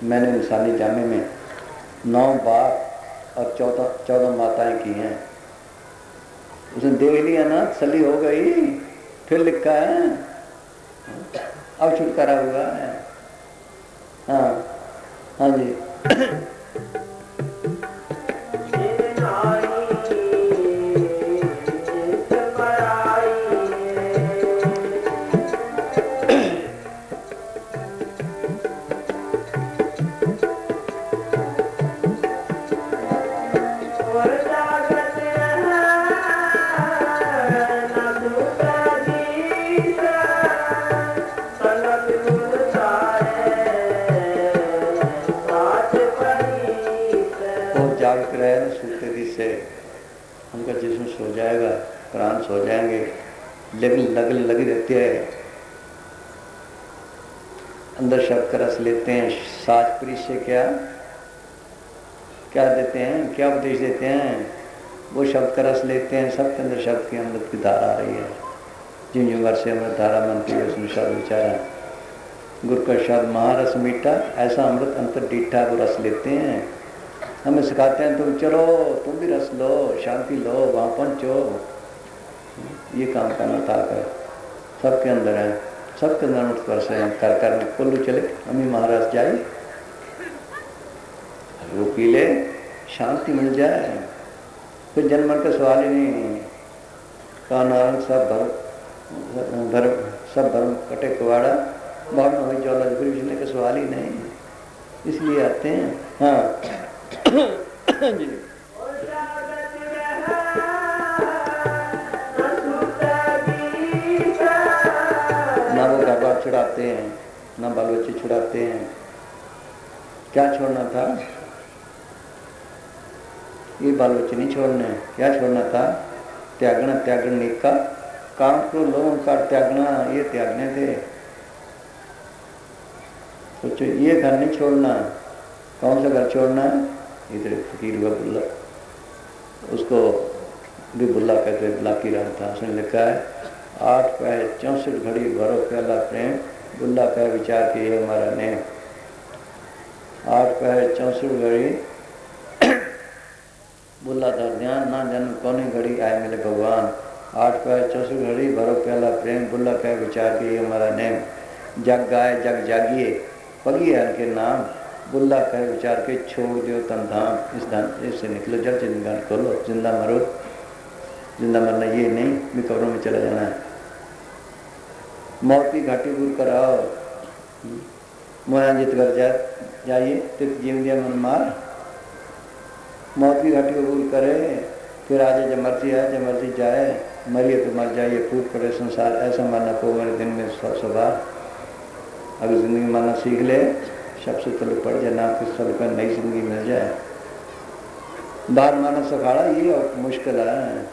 मैंने इंसानी जामे में 9 बाप और 14 माताएं की हैं। उसने देख लिया ना, तसल्ली हो गई, फिर लिखा है अब छुटकारा हुआ है। हाँ हाँ जी, उनका जिस्म सो जाएगा, प्राण सो जाएंगे, लेकिन लगी रहती है। अंदर शब्द का रस लेते हैं, साज प्रीत से क्या देते हैं, क्या उपदेश देते हैं, वो शब्द का रस लेते हैं। सबके अंदर शब्द की अमृत की धारा आ रही है, जिन जुगर से अमृत धारा बनती है, उसमें शब्द विचारा। गुरु का शब्द महारस मीठा, ऐसा अमृत अंतर डीठा, वो रस लेते हैं। हमें सिखाते हैं तुम चलो, तुम भी रस लो, शांति लो, वहाँ पहुँचो। ये काम करना था कर सबके अंदर है, सबके अंदर उत्कर्ष है। कर कर में कोल्लू चले अमी महाराज जाए, वो पी ले, शांति मिल जाए, फिर जन्म का सवाल ही नहीं। का नारायण सब भरम कटे कुवाड़ा बाढ़ में हुई जौलत, फिर बिजने का सवाल ही नहीं, इसलिए आते हैं। हाँ जी ना वो घर बार छुड़ाते हैं, ना बाल बच्चे छुड़ाते हैं। क्या छोड़ना था? ये बाल बच्चे नहीं छोड़ने। क्या छोड़ना था? त्यागना, त्यागने का काम को लोगों का त्यागना, ये त्यागने थे। सोचो ये घर नहीं छोड़ना। कौन सा घर छोड़ना? इधर फकीर हुआ बुल्ला, उसको भी बुल्ला कहते, बुल्ला की राम था। उसने लिखा है 8 पैर 64 घड़ी भरो प्याला प्रेम, बुल्ला का विचार कि ये हमारा नेम। 8 पैर 64 घड़ी बुल्ला था ध्यान, ना जन्म कौनी घड़ी आए मिले भगवान। 8 पैर 64 घड़ी भरो प्याला प्रेम, बुल्ला का विचार कि ये हमारा नेम। जग गाए जग जागिए पगी हर के नाम, बुल्ला कह विचार के छोड़ दियो तन धाम। इस धाम इससे निकलो, जल जिंदगान खोलो, जिंदा मरो। जिंदा मरना ये नहीं भी कब्रों में चला जाना है। मौत की घाटी दूर कराओ, मोया जीत कर जाइए, तीर्थ जीवन दिया मन मार। मौत की घाटी को दूर करे, फिर आजे जब मर्जी आए जब मर्जी जाए, मरिए तो मर जाइए, फूट पड़े संसार, ऐसा मरना को मेरे दिन में 100 बार। अगर जिंदगी मारना सीख ले, सबसे तले पड़ जाए, नाम किस साल का नई जिंदगी मिल जाए। बाहर मारना सखाड़ा ये और मुश्किल है।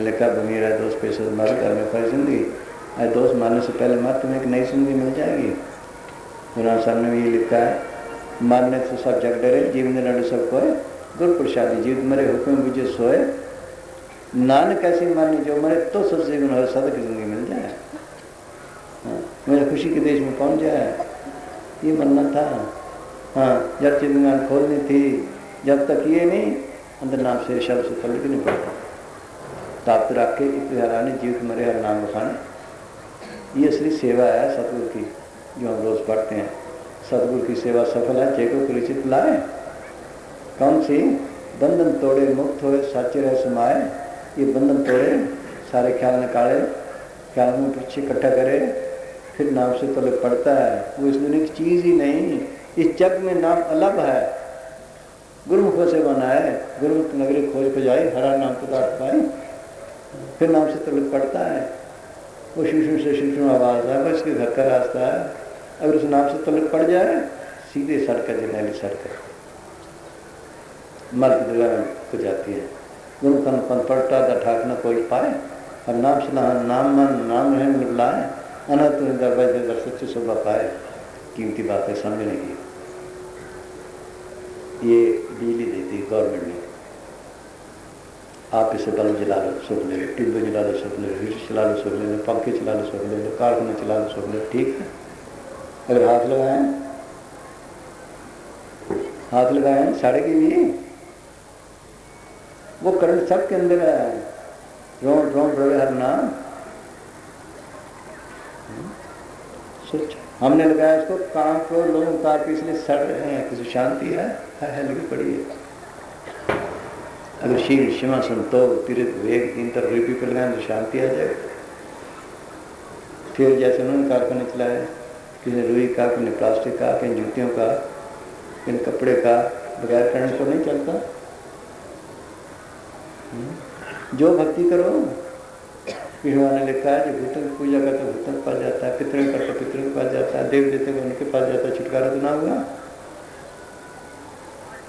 लिखा मेरा दोस्त पैसे मार कर में फर्ज जिंदगी, अरे दोस्त मारने से पहले मार, तुम्हें एक नई जिंदगी मिल जाएगी। कुरान सामने में ये लिखा है, मारने से सब जग डरे, जीवन लड़े सब खोए, गुरु प्रसादी जीवित मरे हुक्म बुझे सोए। नानक ऐसी मारनी जो मरे तो सबसे गुण हो, सदा की जिंदगी मिल जाए। मेरे खुशी के देश में पहुंच जाए, ये बनना था। हाँ, जब जिंदगान खोलनी थी, जब तक ये नहीं अंदर नाम से शब्द से पलट नहीं पड़ता। ताप रख के इतने जीवित मरे हर नाम बखाने, ये असली सेवा है सतगुरु की जो हम रोज पढ़ते हैं। सतगुरु की सेवा सफल है चेको परिचित लाए। कौन सी? बंधन तोड़े मुक्त होए साचे रह समाए। ये बंधन तोड़े, सारे ख्याल निकाले, ख्याल में पीछे इकट्ठा करे, फिर नाम से तो पड़ता है। वो इस दुनिया की चीज ही नहीं, इस जग में नाम अलग है। गुरुमुखों से बना है, गुरुमुख नगरी खोज जाए, हरा नाम पदार्थ पाए, फिर नाम से तो पड़ता है। वो शिशु से शिशु आवाज है, बस के घर का रास्ता है। अगर उस नाम से तलक पड़ जाए, सीधे सड़क जर्नैली सड़क मर्द दुल्हन को जाती है। गुरुखन पन पड़ता था ठाकना कोई पाए, और नाम से नाम मन नाम है मिलाए, अनंत दरवाजे दर सच्ची शोभा पाए। कीमती बात है समझने की। ये बिजली देती गवर्नमेंट ने, आप इसे बल्ब जला लो सुख ले लो, ट्यूब जला लो सुख ले लो, हीटर चला लो सुख ले लो, पंखे चला लो सुख ले लो, कारखाना चला लो सुख ले लो, ठीक है। अगर हाथ लगाए सड़ेगी भी। वो करंट सबके अंदर है, रोम रोम रोए हर नाम। सोच हमने लगाया इसको काम को लोगों कार के, इसलिए सड़ रहे हैं। किसी शांति है लगी पड़ी है। अगर शील क्षमा संतोष तीर्थ वेग तीन तरह रिपी पे लगाए तो शांति आ जाए। फिर जैसे उन्होंने कारखाने चलाए, किसी ने रुई का, किसी ने प्लास्टिक का, किसी जूतियों का, किसी कपड़े का, बगैर करंट तो नहीं चलता। जो भक्ति करो, पिछवा ने लिखा है, जो भूतों की पूजा करता है भूतों के पास जाता है, पितरों करता पितरों के पास जाता है, देव देवते को उनके पास जाता है, छुटकारा तो ना हुआ।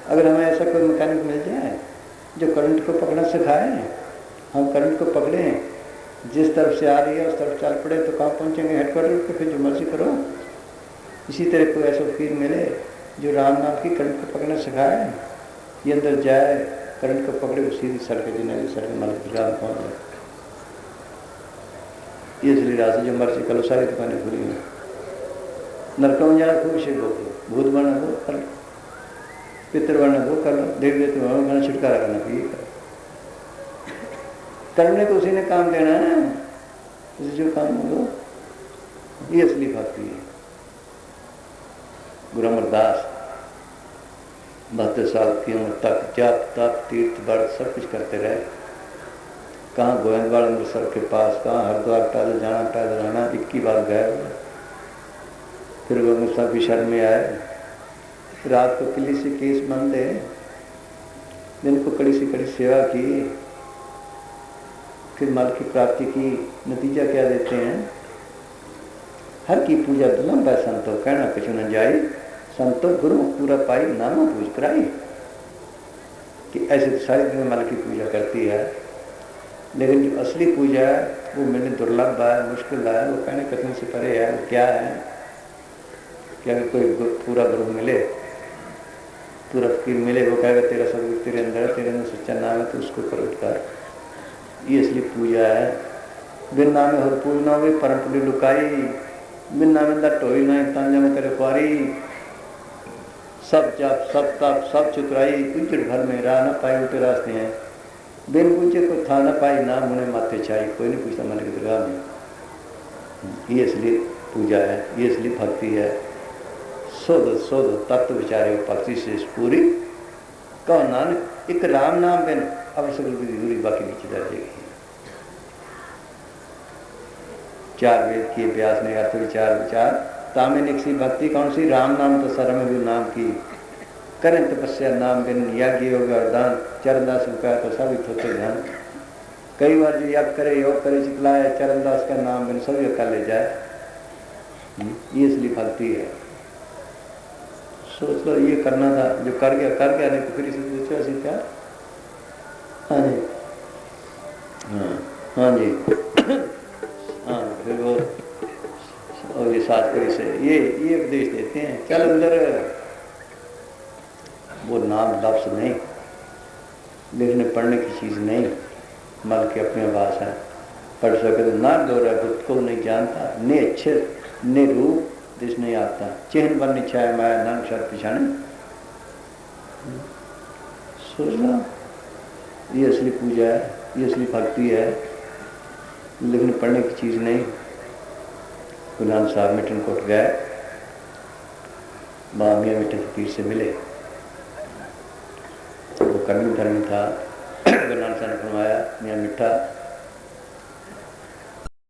अगर हमें ऐसा कोई मैकेनिक मिल जाए जो करंट को पकड़ना सिखाए, हम करंट को पकड़ें, जिस तरफ से आ रही है उस तरफ चल पड़े, तो कहाँ पहुँचेंगे? हेडक्वार्टर पे। फिर जो मर्जी करो। इसी तरह कोई ऐसा फकीर मिले जो राम नाम की करंट को पकड़ना सिखाए, ये अंदर जाए, करंट को पकड़े, सीधी सड़क जिन्हें सड़क मालिक पहुँच जाए। ये इसलिए रास्ते जो मर्जी करो, सारी दुकानें खुली हैं। नरकों में जाना खूब शिव भोग, भूत बनना वो कर लो, पितर बनना वो कर लो, देव देते वहाँ छुटकारा करना ये करो। करने तो उसी ने काम देना है, उसे जो काम हो ये असली भक्ति है। गुरु अमरदास 72 साल की उम्र तक जप तप तीर्थ व्रत सब कुछ करते रहे। कहाँ गोविंदवाल अमृतसर के पास, कहाँ हरिद्वार पैदल जाना 21 बार गए। फिर वो मुसाफिर शरण में आए, रात को किले से केस बंद है, दिन को कड़ी से कड़ी सेवा की, फिर माल की प्राप्ति की। नतीजा क्या देते हैं? हर की पूजा दुलम है संतो, कहना कुछ न जाए, संतो गुरु पूरा पाई नामा पूज कराई। कि ऐसे तो सारी दुनिया माल की पूजा करती है, लेकिन जो असली पूजा है वो मैंने दुर्लभ है, मुश्किल है, वो कहने कथन से परे है। वो क्या है? क्या कोई पूरा गुरु मिले, पूरा फकीर मिले, वो कहेगा तेरा सब तेरे अंदर है, तेरे अंदर सच्चा नाम है, तो उसको प्रकट कर। ये असली पूजा है। बिन नामे हर पूजना हुई परम पुली लुकाई, बिन नामे दा टोई ना तांजा में तेरे पारी। सब जाप सब ताप सब चुतराई, उजड़ भर में राह न पाई उल्टे रास्ते हैं। बिन पूछे को था न पाई, नाम मुने माथे छाई, कोई नहीं पूछता मन की दरगाह में। ये असली पूजा है, ये असली भक्ति है। शोध शोध तत्व विचारे भक्ति से पूरी। कहो नानक एक राम नाम बिन आवश्यक दूरी बाकी नीचे दर जाएगी। 4 वेद किए व्यास ने अर्थ विचार तामे निकसी भक्ति कौन सी? राम नाम तो सरम भी नाम की, करें तपस्या नाम बिन याज्ञ योग वरदान, चरणदास का तो सभी थोते ध्यान। कई बार जो यज्ञ करे योग करे चितलाए, चरणदास का नाम बिन सभी कर ले जाए। ये इसलिए भक्ति है। सोच लो ये करना था, जो कर गया नहीं तो फिर इसे पूछो ऐसी क्या? हाँ जी, हाँ जी, हाँ फिर वो और ये शास्त्री से ये उपदेश देते हैं, चल अंदर। वो नाम लफ्ज नहीं, लिखने पढ़ने की चीज़ नहीं, मल के अपनी आवाज़ है, पढ़ सके तो ना दो रहा, खुद को नहीं जानता, ने अच्छे ने रूप दिस नहीं आता, चिन्ह बन निच्छाया माया नाम शब्द पिछाने। सोचना ये असली पूजा है, ये असली भक्ति है, लिखने पढ़ने की चीज़ नहीं। गुलाम साहब मिठन कोट गए, मियाँ मिठन फकीर से मिले, वो कर्मी धर्मी था। गुलाम साहब ने फरमाया, मियाँ मिठा